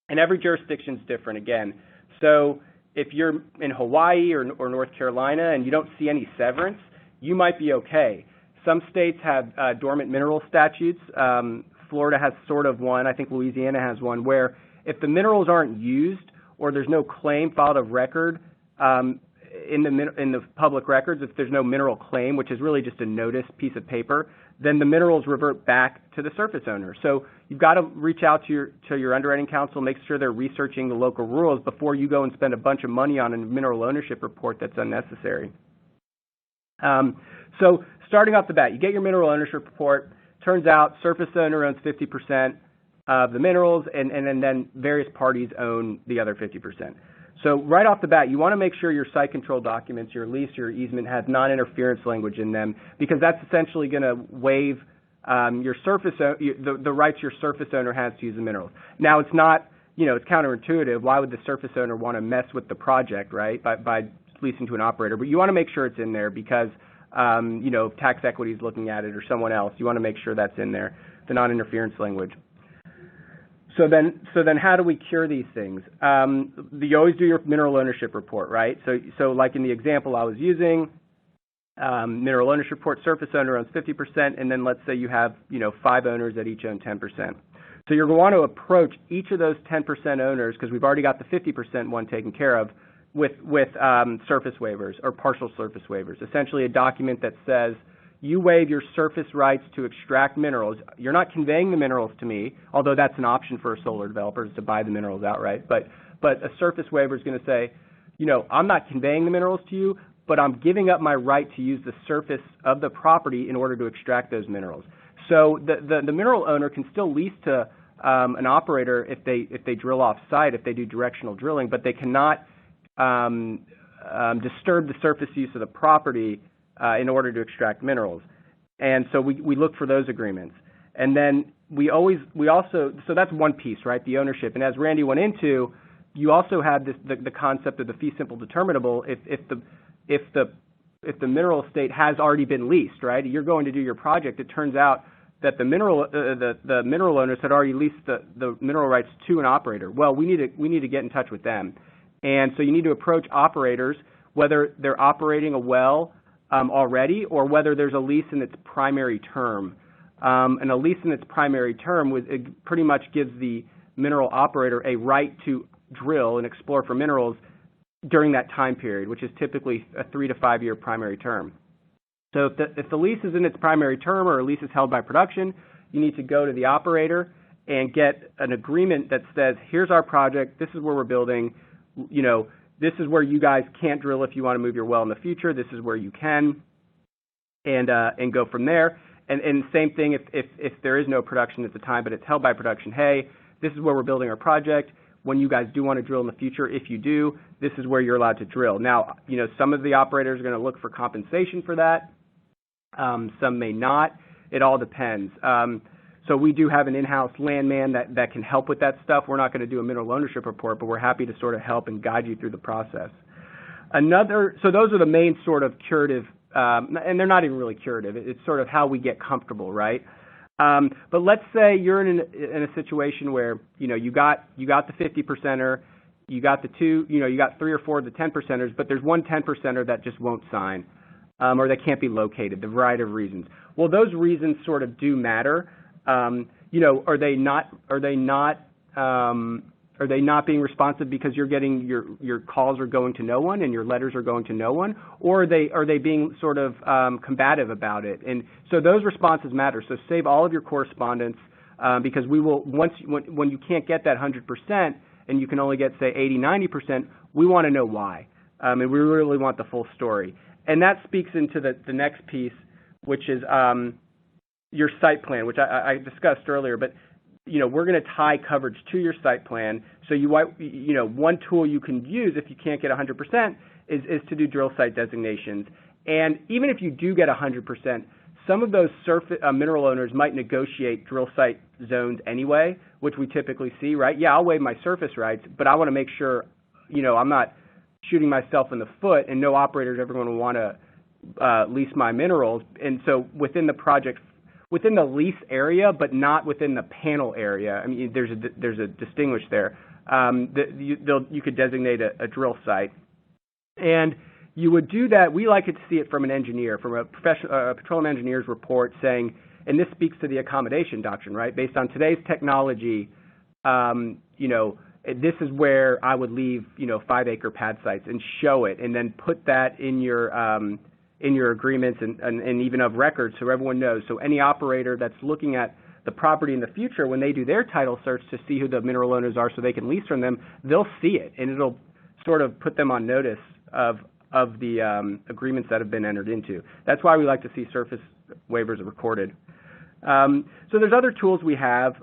C: And every jurisdiction is different again. So if you're in Hawaii or North Carolina and you don't see any severance, you might be okay. Some states have dormant mineral statutes. Florida has sort of one. I think Louisiana has one where if the minerals aren't used or there's no claim filed of record in the public records, if there's no mineral claim, which is really just a notice piece of paper, then the minerals revert back to the surface owner. So you've got to reach out to your underwriting counsel, make sure they're researching the local rules before you go and spend a bunch of money on a mineral ownership report that's unnecessary. So starting off the bat, you get your mineral ownership report. Turns out surface owner owns 50% of the minerals, and then various parties own the other 50%. So right off the bat, you want to make sure your site control documents, your lease, your easement has non-interference language in them, because that's essentially going to waive the rights your surface owner has to use the minerals. Now, it's not, it's counterintuitive. Why would the surface owner want to mess with the project, right, by leasing to an operator? But you want to make sure it's in there because, if tax equity is looking at it or someone else, you want to make sure that's in there, the non-interference language. So then how do we cure these things? You always do your mineral ownership report, right? So like in the example I was using, mineral ownership report, surface owner owns 50%, and then let's say you have, 5 owners that each own 10%. So you're going to want to approach each of those 10% owners, because we've already got the 50% one taken care of, with surface waivers or partial surface waivers, essentially a document that says, you waive your surface rights to extract minerals. You're not conveying the minerals to me, although that's an option for a solar developer, is to buy the minerals outright. But a surface waiver is going to say, I'm not conveying the minerals to you, but I'm giving up my right to use the surface of the property in order to extract those minerals. So the mineral owner can still lease to an operator if they drill off site, if they do directional drilling, but they cannot disturb the surface use of the property in order to extract minerals. And so we look for those agreements. And then so that's one piece, right, the ownership. And as Randy went into, you also have the concept of the fee simple determinable. If the mineral estate has already been leased, right? You're going to do your project. It turns out that the mineral owners had already leased the mineral rights to an operator. Well, we need to get in touch with them, and so you need to approach operators, whether they're operating a well already or whether there's a lease in its primary term. And a lease in its primary term it pretty much gives the mineral operator a right to drill and explore for minerals during that time period, which is typically a 3 to 5 year primary term. So if the lease is in its primary term or a lease is held by production, you need to go to the operator and get an agreement that says, here's our project, this is where we're building, this is where you guys can't drill if you want to move your well in the future, this is where you can, and go from there. And same thing if there is no production at the time, but it's held by production, hey, this is where we're building our project. When you guys do want to drill in the future, if you do, this is where you're allowed to drill. Now, some of the operators are going to look for compensation for that. Some may not. It all depends. So we do have an in-house landman that can help with that stuff. We're not going to do a mineral ownership report, but we're happy to sort of help and guide you through the process. So those are the main sort of curative, and they're not even really curative. It's sort of how we get comfortable, right? But let's say you're in a situation where, you got the 50%er, you got the you got 3 or 4 of the 10%ers, but there's one 10%er that just won't sign, or they can't be located, the variety of reasons. Well, those reasons sort of do matter. Are they not being responsive because you're getting your calls are going to no one and your letters are going to no one, or are they being sort of combative about it? And so those responses matter. So save all of your correspondence because we will when you can't get that 100% and you can only get say 80-90%, we want to know why, and we really want the full story. And that speaks into the next piece, which is your site plan, which I discussed earlier, but we're going to tie coverage to your site plan. So one tool you can use if you can't get 100% is to do drill site designations. And even if you do get 100%, some of those mineral owners might negotiate drill site zones anyway, which we typically see, right? Yeah, I'll waive my surface rights, but I want to make sure, I'm not shooting myself in the foot, and no operator is ever going to want to lease my minerals. And so within the project, within the lease area, but not within the panel area. I mean, there's a distinguish there. You could designate a drill site, and you would do that. We like it to see it from an engineer, from a petroleum engineer's report saying, and this speaks to the Accommodation Doctrine, right? Based on today's technology, this is where I would leave, 5-acre pad sites and show it, and then put that in your agreements and even of record so everyone knows. So any operator that's looking at the property in the future, when they do their title search to see who the mineral owners are so they can lease from them, they'll see it, and it'll sort of put them on notice of the agreements that have been entered into. That's why we like to see surface waivers recorded. So there's other tools we have.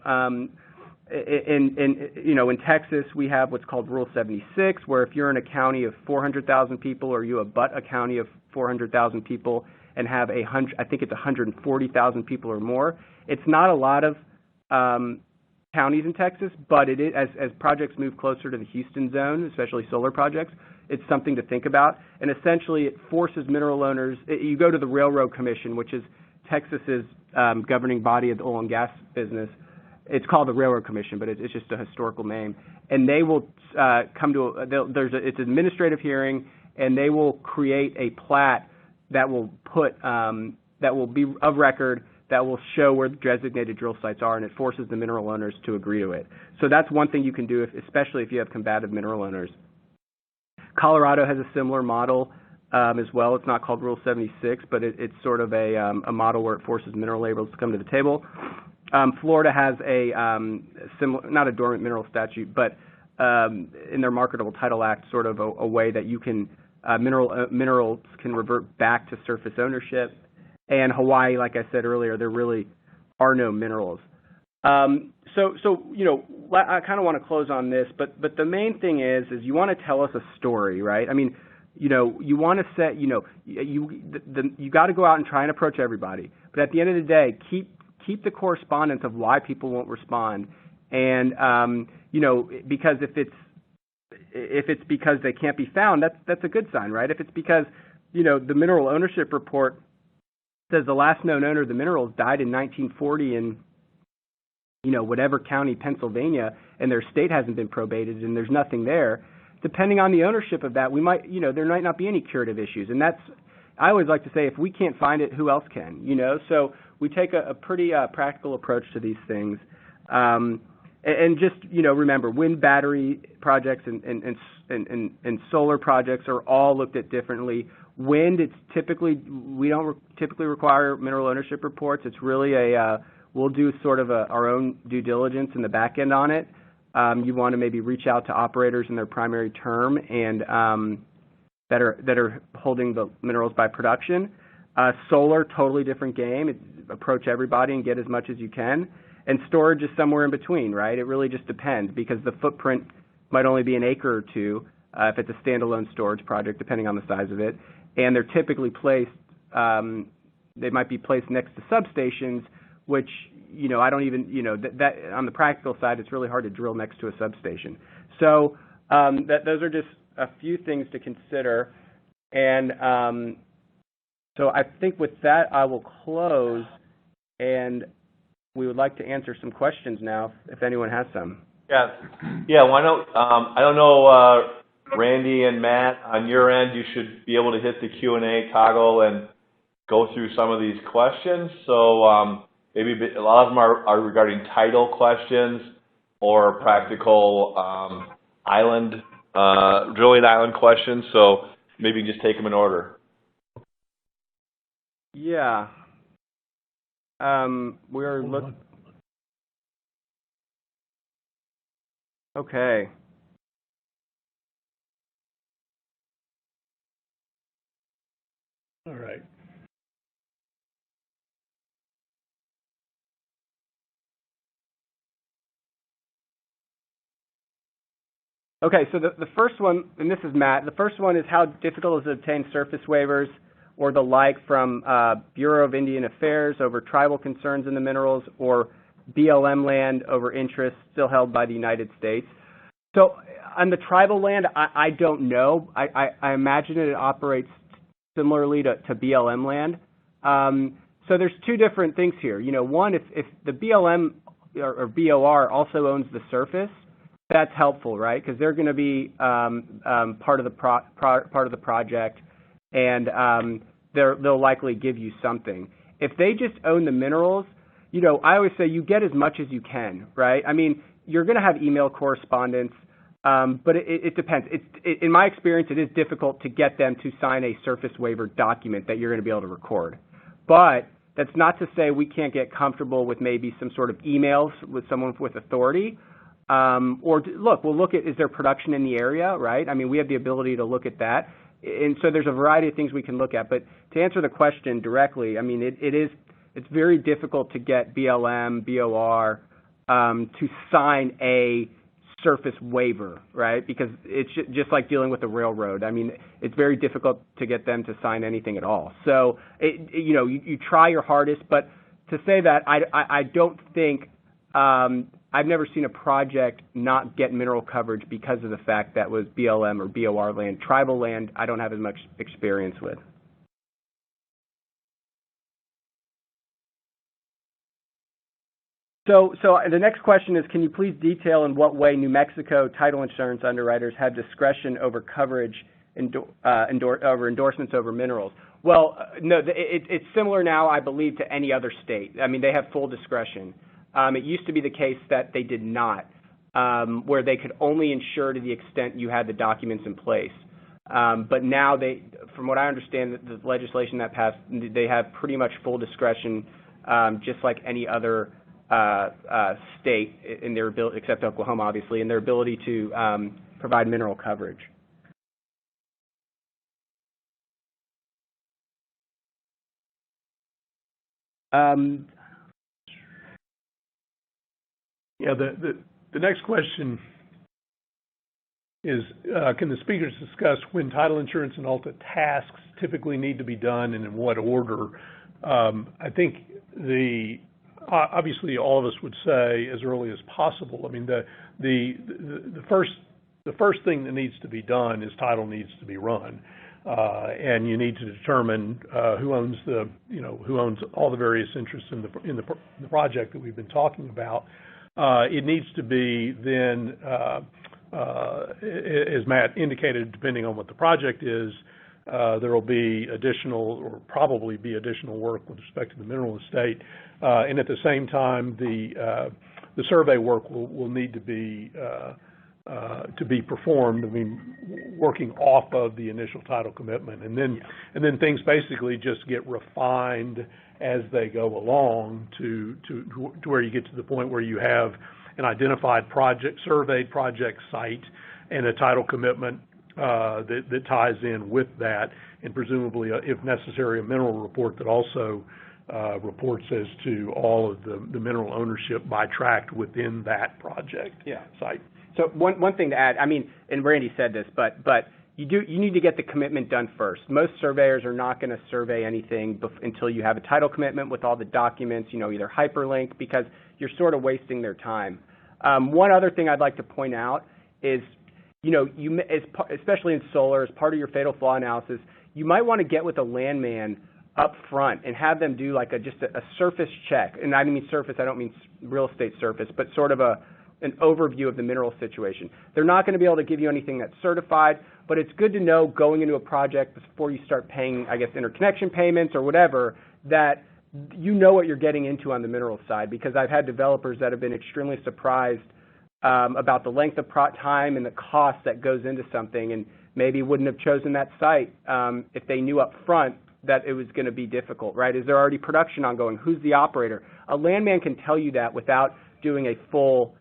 C: In Texas, we have what's called Rule 76, where if you're in a county of 400,000 people or you abut a county of 400,000 people and have I think it's 140,000 people or more, it's not a lot of counties in Texas, but it is, as projects move closer to the Houston zone, especially solar projects, it's something to think about. And essentially, it forces mineral owners. You go to the Railroad Commission, which is Texas's governing body of the oil and gas business. It's called the Railroad Commission, but it's just a historical name. And they will come to it's an administrative hearing, and they will create a plat that will that will be of record, that will show where the designated drill sites are, and it forces the mineral owners to agree to it. So that's one thing you can do, especially if you have combative mineral owners. Colorado has a similar model as well. It's not called Rule 76, but it's sort of a model where it forces mineral owners to come to the table. Florida has a similar, not a dormant mineral statute, but in their Marketable Title Act, sort of a way that you can minerals can revert back to surface ownership. And Hawaii, like I said earlier, there really are no minerals. So I kind of want to close on this, but the main thing is you want to tell us a story, right? I mean, you want to say, you got to go out and try and approach everybody, but at the end of the day, keep the correspondence of why people won't respond, and because if it's because they can't be found, that's a good sign, right? If it's because the mineral ownership report says the last known owner of the minerals died in 1940 in, whatever county, Pennsylvania, and their estate hasn't been probated and there's nothing there. Depending on the ownership of that, we might, there might not be any curative issues. And I always like to say, if we can't find it, who else can, So we take a pretty practical approach to these things. And just, remember, wind battery projects and solar projects are all looked at differently. Wind, we don't typically require mineral ownership reports. It's really we'll do sort of our own due diligence in the back end on it. You want to maybe reach out to operators in their primary term and that are holding the minerals by production. Solar, totally different game. Approach everybody and get as much as you can. And storage is somewhere in between, right? It really just depends because the footprint might only be an acre or two if it's a standalone storage project, depending on the size of it. And they're typically placed, they might be placed next to substations, which, I don't even, that on the practical side, it's really hard to drill next to a substation. So those are just a few things to consider. And so I think with that, I will close, and we would like to answer some questions now, if anyone has some.
A: Yeah. Why don't I don't know, Randy and Matt, on your end, you should be able to hit the Q&A toggle and go through some of these questions. So maybe a lot of them are regarding title questions or practical drilling island questions. So maybe you can just take them in order.
C: Yeah. We're looking. Okay.
B: All right.
C: Okay, so the first one, and this is Matt, the first one is how difficult is it to obtain surface waivers or the like from Bureau of Indian Affairs over tribal concerns in the minerals or BLM land over interests still held by the United States. So on the tribal land, I don't know. I imagine it operates similarly to BLM land. So there's two different things here. One, if the BLM or BOR also owns the surface, that's helpful, right? Because they're going to be part of the project, and they'll likely give you something. If they just own the minerals, I always say you get as much as you can, right? I mean, you're going to have email correspondence, but it depends. In my experience, it is difficult to get them to sign a surface waiver document that you're going to be able to record. But that's not to say we can't get comfortable with maybe some sort of emails with someone with authority. We'll look at, is there production in the area, right? I mean, we have the ability to look at that. And so there's a variety of things we can look at. But to answer the question directly, I mean, it's very difficult to get BLM, BOR to sign a surface waiver, right? Because it's just like dealing with the railroad. I mean, it's very difficult to get them to sign anything at all. So, you try your hardest, but to say that, I don't think, I've never seen a project not get mineral coverage because of the fact that was BLM or BOR land. Tribal land, I don't have as much experience with. So the next question is, can you please detail in what way New Mexico title insurance underwriters have discretion over coverage over endorsements over minerals? Well, no, it's similar now, I believe, to any other state. I mean, they have full discretion. It used to be the case that they did not, where they could only insure to the extent you had the documents in place. But now from what I understand, the legislation that passed, they have pretty much full discretion, just like any other state in their ability, except Oklahoma, obviously, in their ability to provide mineral coverage.
B: Yeah, the next question is, can the speakers discuss when title insurance and ALTA tasks typically need to be done and in what order? I think obviously all of us would say as early as possible. I mean, the first thing that needs to be done is title needs to be run. and you need to determine who owns who owns all the various interests in the project that we've been talking about. It needs to be then, as Matt indicated, depending on what the project is, there will be additional, or probably be additional work with respect to the mineral estate, and at the same time, the survey work will need to be performed. I mean, working off of the initial title commitment, and then things basically just get refined as they go along to where you get to the point where you have an identified surveyed project site and a title commitment that ties in with that, and presumably, if necessary, a mineral report that also reports as to all of the mineral ownership by tract within that project site.
C: So one thing to add, I mean, and Randy said this, but you need to get the commitment done first. Most surveyors are not going to survey anything until you have a title commitment with all the documents, either hyperlink, because you're sort of wasting their time. One other thing I'd like to point out is, especially in solar, as part of your fatal flaw analysis, you might want to get with a landman up front and have them do like just a surface check. And I mean surface, I don't mean real estate surface, but sort of an overview of the mineral situation. They're not going to be able to give you anything that's certified, but it's good to know going into a project before you start paying, I guess, interconnection payments or whatever, that you know what you're getting into on the mineral side, because I've had developers that have been extremely surprised about the length of time and the cost that goes into something, and maybe wouldn't have chosen that site if they knew up front that it was going to be difficult, right? Is there already production ongoing? Who's the operator? A landman can tell you that without doing a full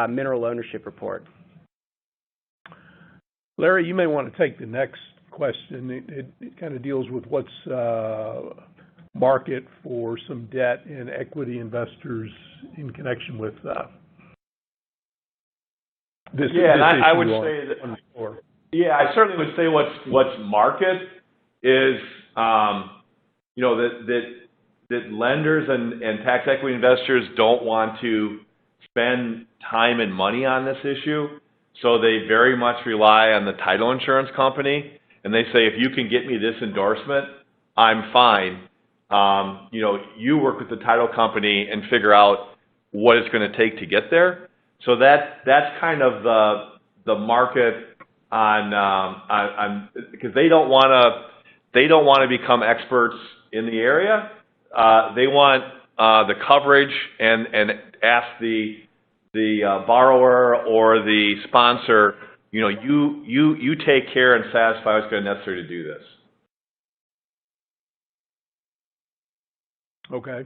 C: mineral ownership report.
B: Larry, you may want to take the next question. It kind of deals with what's market for some debt and equity investors in connection with this.
A: Yeah, and I would say that. Yeah, I certainly would say what's market is, that lenders and tax equity investors don't want to spend time and money on this issue, so they very much rely on the title insurance company, and they say, if you can get me this endorsement, I'm fine. You work with the title company and figure out what it's going to take to get there. So that's kind of the market on because they don't want to become experts in the area. They want the coverage and ask the borrower or the sponsor, you take care and satisfy what's going to be necessary to do this.
B: Okay.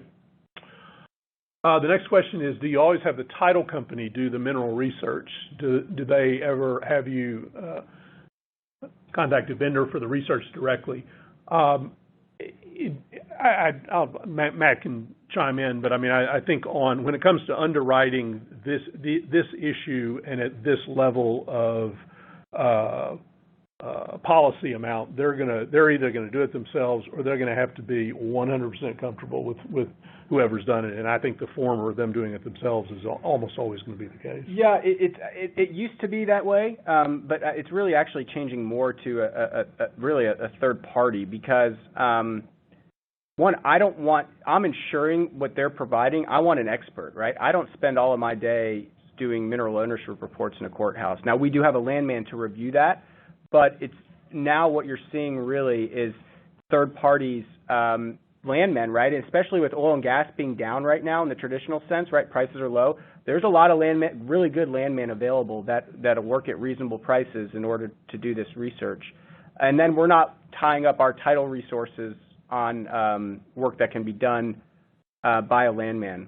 B: The next question is, do you always have the title company do the mineral research? Do they ever have you contact a vendor for the research directly? Matt can chime in, but I mean, I think when it comes to underwriting this issue and at this level of policy amount, they're either going to do it themselves, or they're going to have to be 100% comfortable with whoever's done it. And I think the former, them doing it themselves, is almost always going to be the case.
C: Yeah, it used to be that way, but it's really actually changing more to really a third party, because one, I'm insuring what they're providing. I want an expert, right? I don't spend all of my day doing mineral ownership reports in a courthouse. Now, we do have a landman to review that, but it's now what you're seeing really is third parties, landmen, right? And especially with oil and gas being down right now in the traditional sense, right? Prices are low. There's a lot of landmen, really good landmen available that'll work at reasonable prices in order to do this research. And then we're not tying up our title resources on work that can be done by a landman.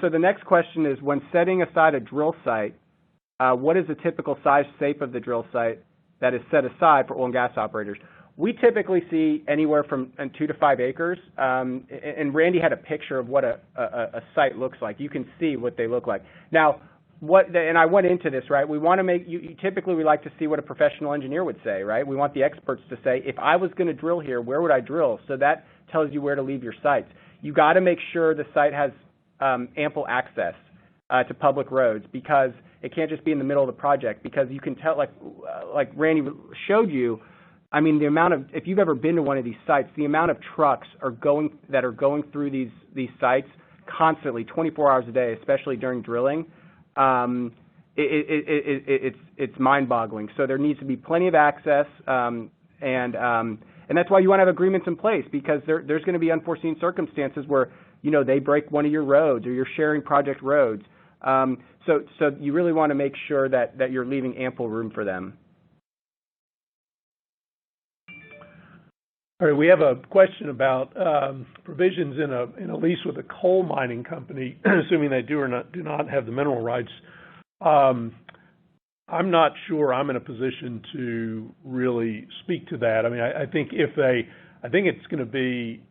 C: So the next question is, when setting aside a drill site, what is the typical size safe of the drill site that is set aside for oil and gas operators? We typically see anywhere from 2 to 5 acres, and Randy had a picture of what a site looks like. You can see what they look like. Now, and I went into this, right? We want to typically we like to see what a professional engineer would say, right? We want the experts to say, if I was going to drill here, where would I drill? So that tells you where to leave your sites. You got to make sure the site has ample access. to public roads, because it can't just be in the middle of the project, because you can tell, like Randy showed you, I mean, the amount of, if you've ever been to one of these sites, the amount of trucks that are going through these sites constantly, 24 hours a day, especially during drilling, it's mind-boggling. So there needs to be plenty of access, and that's why you want to have agreements in place, because there's going to be unforeseen circumstances where, you know, they break one of your roads or you're sharing project roads. So you really want to make sure that you're leaving ample room for them.
B: All right, we have a question about provisions in a lease with a coal mining company, assuming they do not have the mineral rights. I'm not sure I'm in a position to really speak to that. I mean, I think I think it's going to be.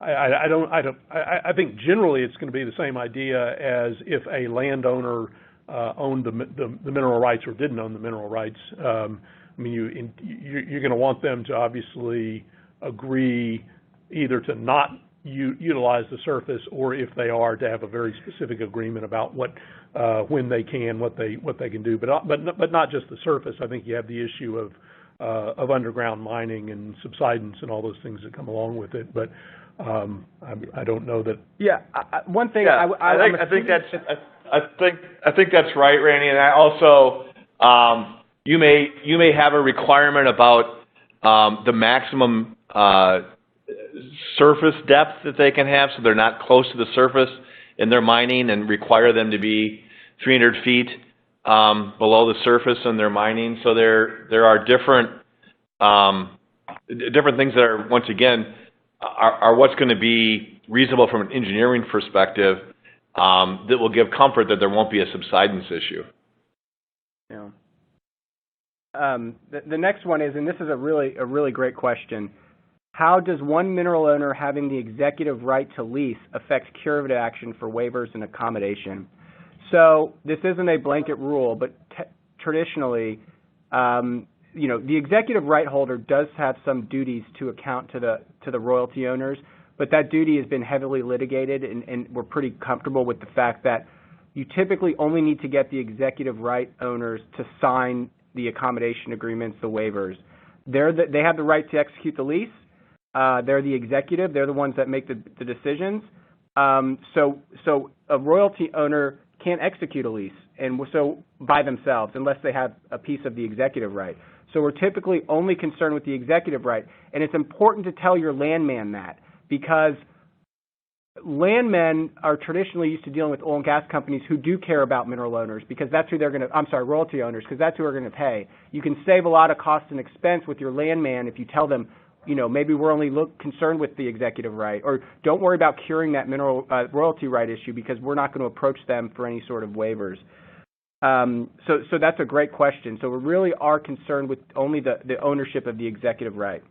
B: I think generally it's going to be the same idea as if a landowner owned the mineral rights or didn't own the mineral rights. I mean, you're going to want them to obviously agree either to not utilize the surface, or if they are, to have a very specific agreement about when they can, what they can do. But not just the surface. I think you have the issue of underground mining and subsidence and all those things that come along with it. But I don't know that.
C: Yeah, one thing.
A: Yeah, I think that's right, Randy. And I also. You may have a requirement about the maximum surface depth that they can have, so they're not close to the surface in their mining, and require them to be 300 feet below the surface in their mining. So there are different things that are, once again, are what's going to be reasonable from an engineering perspective, that will give comfort that there won't be a subsidence issue.
C: Yeah. The next one is, and this is a really great question, how does one mineral owner having the executive right to lease affect curative action for waivers and accommodation? So this isn't a blanket rule, but traditionally, you know, the executive right holder does have some duties to account to the royalty owners, but that duty has been heavily litigated, and we're pretty comfortable with the fact that you typically only need to get the executive right owners to sign the accommodation agreements, the waivers. They have the right to execute the lease. They're the executive. They're the ones that make the decisions. So a royalty owner can't execute a lease, and so by themselves, unless they have a piece of the executive right. So we're typically only concerned with the executive right, and it's important to tell your landman that, because landmen are traditionally used to dealing with oil and gas companies who do care about mineral owners, because that's who they're going to, royalty owners, because that's who are going to pay. You can save a lot of cost and expense with your landman if you tell them, you know, maybe we're only concerned with the executive right, or don't worry about curing that mineral royalty right issue, because we're not going to approach them for any sort of waivers. So that's a great question. So we really are concerned with only the ownership of the executive right.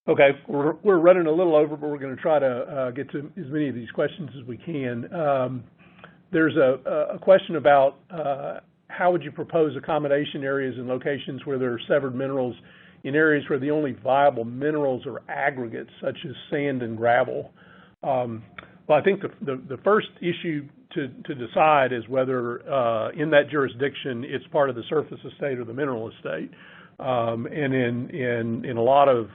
B: Okay, we're running a little over, but we're going to try to get to as many of these questions as we can. There's a question about how would you propose accommodation areas in locations where there are severed minerals, in areas where the only viable minerals are aggregates, such as sand and gravel. Well, I think the first issue to decide is whether in that jurisdiction it's part of the surface estate or the mineral estate. And in a lot of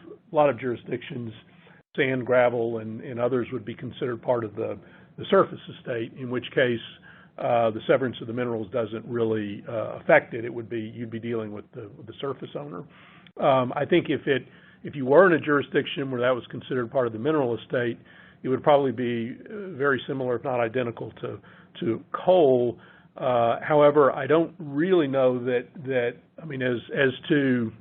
B: jurisdictions, sand, gravel, and others would be considered part of the surface estate, in which case the severance of the minerals doesn't really affect it. You'd be dealing with the surface owner. I think if you were in a jurisdiction where that was considered part of the mineral estate, it would probably be very similar, if not identical, to coal. However, I don't really know that I mean, as to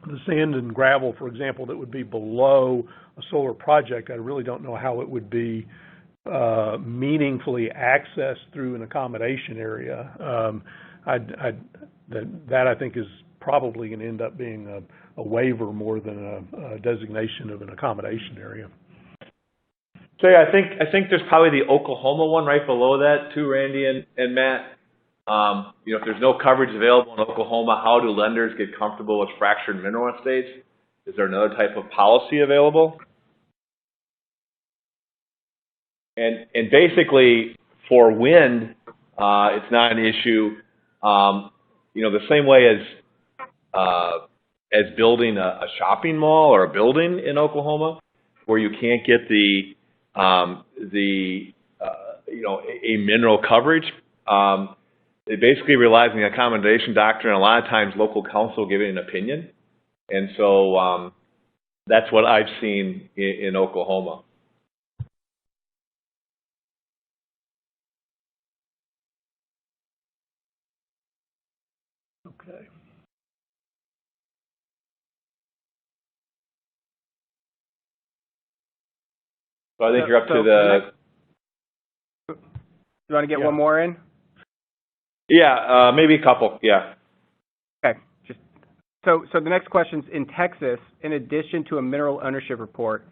B: the sand and gravel, for example, that would be below a solar project, I really don't know how it would be meaningfully accessed through an accommodation area. That I think is probably going to end up being a waiver more than a designation of an accommodation area.
A: So yeah, I think there's probably the Oklahoma one right below that too, Randy and Matt. You know, if there's no coverage available in Oklahoma, how do lenders get comfortable with fractured mineral estates? Is there another type of policy available? And basically, for wind, it's not an issue. The same way as building a shopping mall or a building in Oklahoma, where you can't get a mineral coverage. It basically relies on the Accommodation Doctrine. A lot of times, local council giving an opinion, and so that's what I've seen in Oklahoma.
B: Okay.
A: So I think you're up to the.
C: You want to get one more in?
A: Yeah, maybe a couple. Yeah.
C: Okay. So the next question's in Texas. In addition to a mineral ownership report,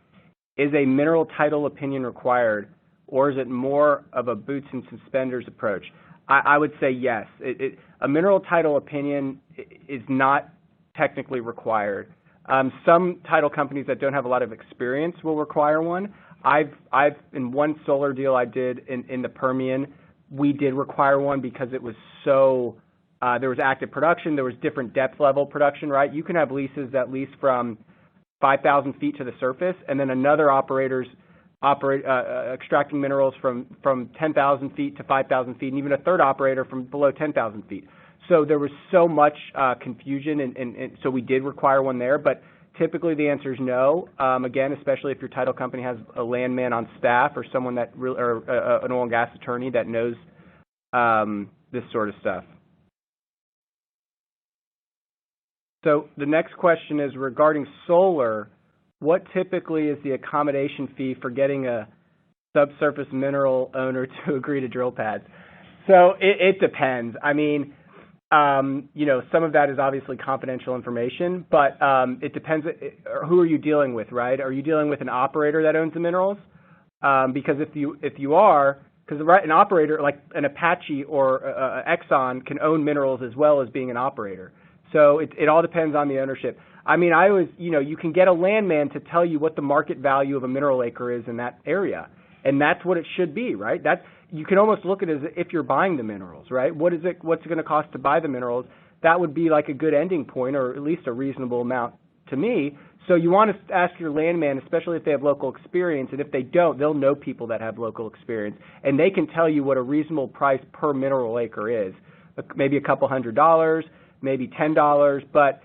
C: is a mineral title opinion required, or is it more of a boots and suspenders approach? I would say yes. A mineral title opinion is not technically required. Some title companies that don't have a lot of experience will require one. I've in one solar deal I did in the Permian, we did require one because it was so there was active production, there was different depth level production, right? You can have leases that lease from 5,000 feet to the surface, and then another operator's extracting minerals from 10,000 feet to 5,000 feet, and even a third operator from below 10,000 feet. So there was so much confusion, and so we did require one there, but typically the answer is no. Again, especially if your title company has a landman on staff or someone that or an oil and gas attorney that knows this sort of stuff. So the next question is regarding solar. What typically is the accommodation fee for getting a subsurface mineral owner to agree to drill pads? So it depends. I mean, some of that is obviously confidential information, but it depends. Who are you dealing with, right? Are you dealing with an operator that owns the minerals? Because if you are, because an operator like an Apache or Exxon can own minerals as well as being an operator. So it all depends on the ownership. I mean, I always, you can get a landman to tell you what the market value of a mineral acre is in that area, and that's what it should be, right? You can almost look at it as if you're buying the minerals, right? What's it going to cost to buy the minerals? That would be like a good ending point, or at least a reasonable amount to me. So you want to ask your landman, especially if they have local experience, and if they don't, they'll know people that have local experience, and they can tell you what a reasonable price per mineral acre is. Maybe a couple $100, maybe $10, but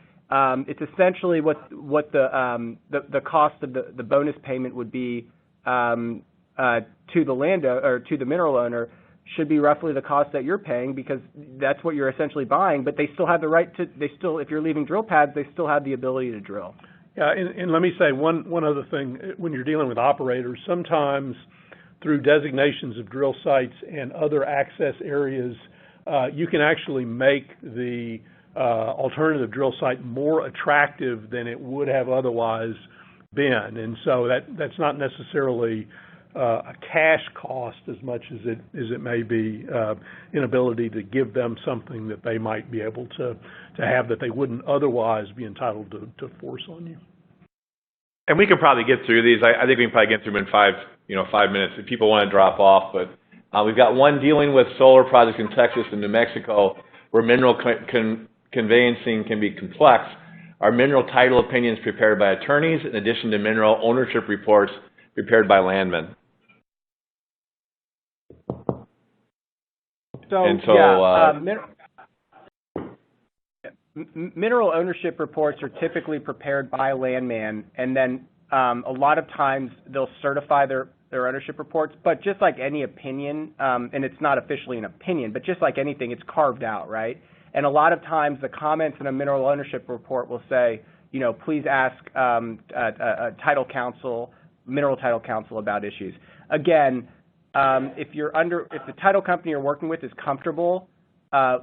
C: it's essentially what the cost of the bonus payment would be to the land or to the mineral owner should be roughly the cost that you're paying, because that's what you're essentially buying. But they still have the right to. If you're leaving drill pads, they still have the ability to drill.
B: Yeah, and let me say one other thing. When you're dealing with operators, sometimes through designations of drill sites and other access areas, you can actually make the alternative drill site more attractive than it would have otherwise been, and so that's not necessarily a cash cost as much as it may be inability to give them something that they might be able to have that they wouldn't otherwise be entitled to force on you.
A: And we can probably get through these. I think we can probably get through them in 5 minutes if people want to drop off. But we've got one dealing with solar projects in Texas and New Mexico where mineral conveyancing can be complex. Are mineral title opinions prepared by attorneys in addition to mineral ownership reports prepared by landmen?
C: Mineral ownership reports are typically prepared by a landman, and then a lot of times they'll certify their ownership reports. But just like any opinion, and it's not officially an opinion, but just like anything, it's carved out, right? And a lot of times the comments in a mineral ownership report will say, please ask title counsel, mineral title counsel about issues. Again, if the title company you're working with is comfortable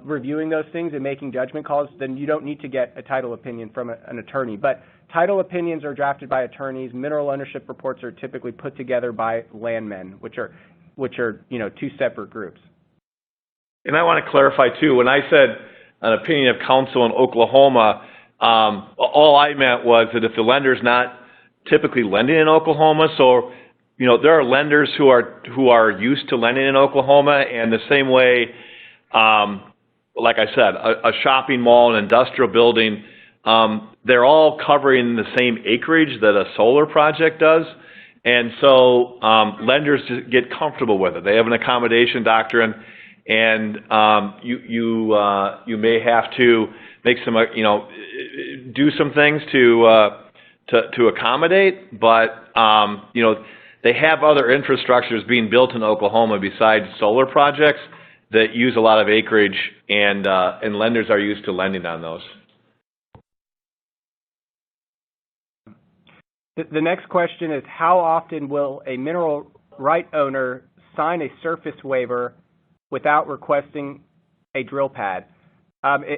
C: reviewing those things and making judgment calls, then you don't need to get a title opinion from an attorney. But title opinions are drafted by attorneys. Mineral ownership reports are typically put together by landmen, which are two separate groups.
A: And I want to clarify too. When I said an opinion of counsel in Oklahoma, all I meant was that if the lender's not typically lending in Oklahoma, so there are lenders who are used to lending in Oklahoma, and the same way, like I said, a shopping mall, an industrial building, they're all covering the same acreage that a solar project does. And so lenders just get comfortable with it. They have an accommodation doctrine, and you may have to make some, do some things to accommodate, but they have other infrastructures being built in Oklahoma besides solar projects that use a lot of acreage, and lenders are used to lending on those.
C: The next question is, how often will a mineral right owner sign a surface waiver without requesting a drill pad?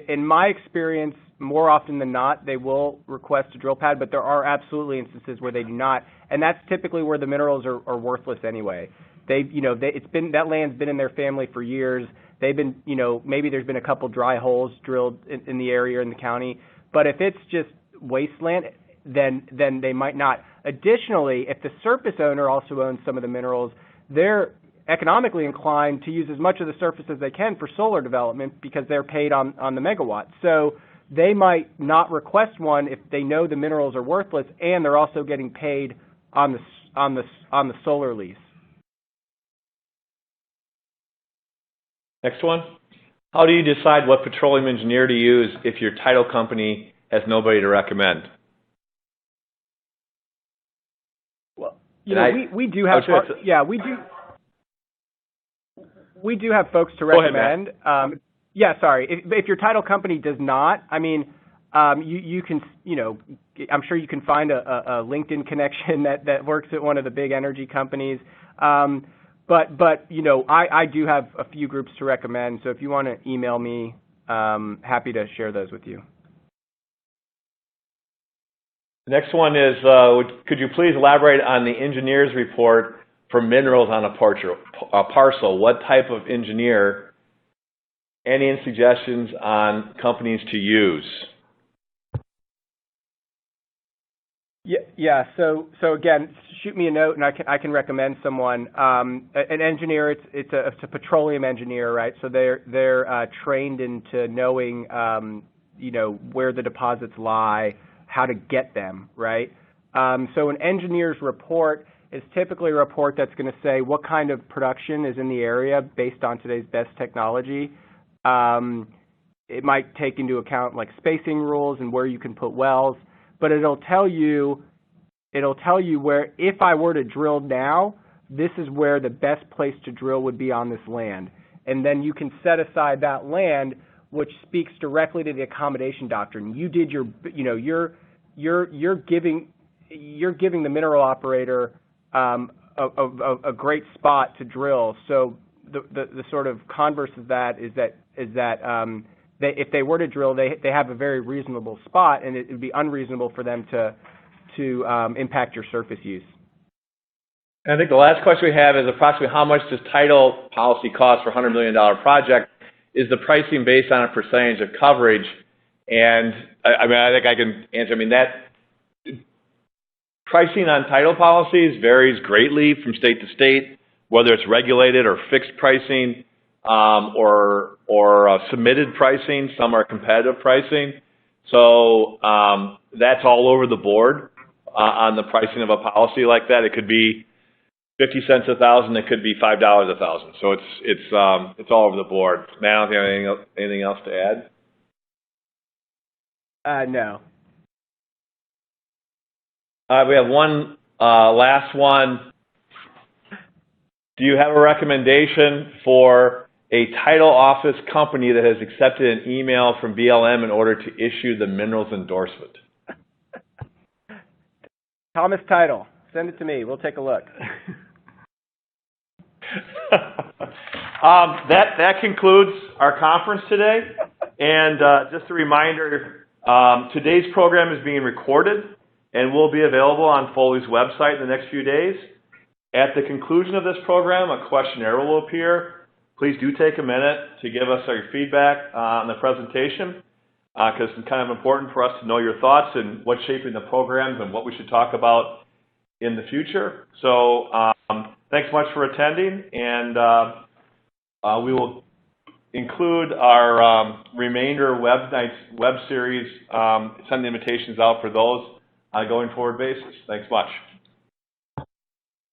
C: In my experience, more often than not, they will request a drill pad, but there are absolutely instances where they do not, and that's typically where the minerals are worthless anyway. That land's been in their family for years. They've been, maybe there's been a couple dry holes drilled in the area or in the county, but if it's just wasteland, then they might not. Additionally, if the surface owner also owns some of the minerals, they're economically inclined to use as much of the surface as they can for solar development because they're paid on the megawatt. So they might not request one if they know the minerals are worthless and they're also getting paid on the solar lease.
A: Next one. How do you decide what petroleum engineer to use if your title company has nobody to recommend?
C: Well, we do have we do have folks to recommend.
A: Go ahead,
C: Matt. If your title company does not, you can, I'm sure you can find a LinkedIn connection that works at one of the big energy companies. But I do have a few groups to recommend. So if you want to email me, happy to share those with you.
A: The next one is, could you please elaborate on the engineer's report for minerals on a parcel? What type of engineer? Any suggestions on companies to use?
C: Yeah. So again, shoot me a note, and I can recommend someone. An engineer, it's a petroleum engineer, right? So they're trained into knowing, where the deposits lie, how to get them, right? So an engineer's report is typically a report that's going to say what kind of production is in the area based on today's best technology. It might take into account like spacing rules and where you can put wells, but it'll tell you where, if I were to drill now, this is where the best place to drill would be on this land. And then you can set aside that land, which speaks directly to the Accommodation Doctrine. You did you're giving the mineral operator a great spot to drill. So the sort of converse of that is that if they were to drill, they have a very reasonable spot, and it would be unreasonable for them to impact your surface use.
A: And I think the last question we have is approximately how much does title policy cost for a $100 million project? Is the pricing based on a percentage of coverage? And I think I can answer. That pricing on title policies varies greatly from state to state, whether it's regulated or fixed pricing, or submitted pricing. Some are competitive pricing. So that's all over the board on the pricing of a policy like that. It could be 50 cents a thousand. It could be $5 a thousand. So it's all over the board. Now, do you have anything else to add?
C: No.
A: We have one last one. Do you have a recommendation for a title office company that has accepted an email from BLM in order to issue the minerals endorsement?
C: Thomas Title. Send it to me. We'll take a look.
A: That concludes our conference today. And just a reminder, today's program is being recorded and will be available on Foley's website in the next few days. At the conclusion of this program, a questionnaire will appear. Please do take a minute to give us your feedback on the presentation, because it's kind of important for us to know your thoughts and what's shaping the programs and what we should talk about in the future. So thanks much for attending, and we will include our remainder web series, send the invitations out for those on a going forward basis. Thanks much.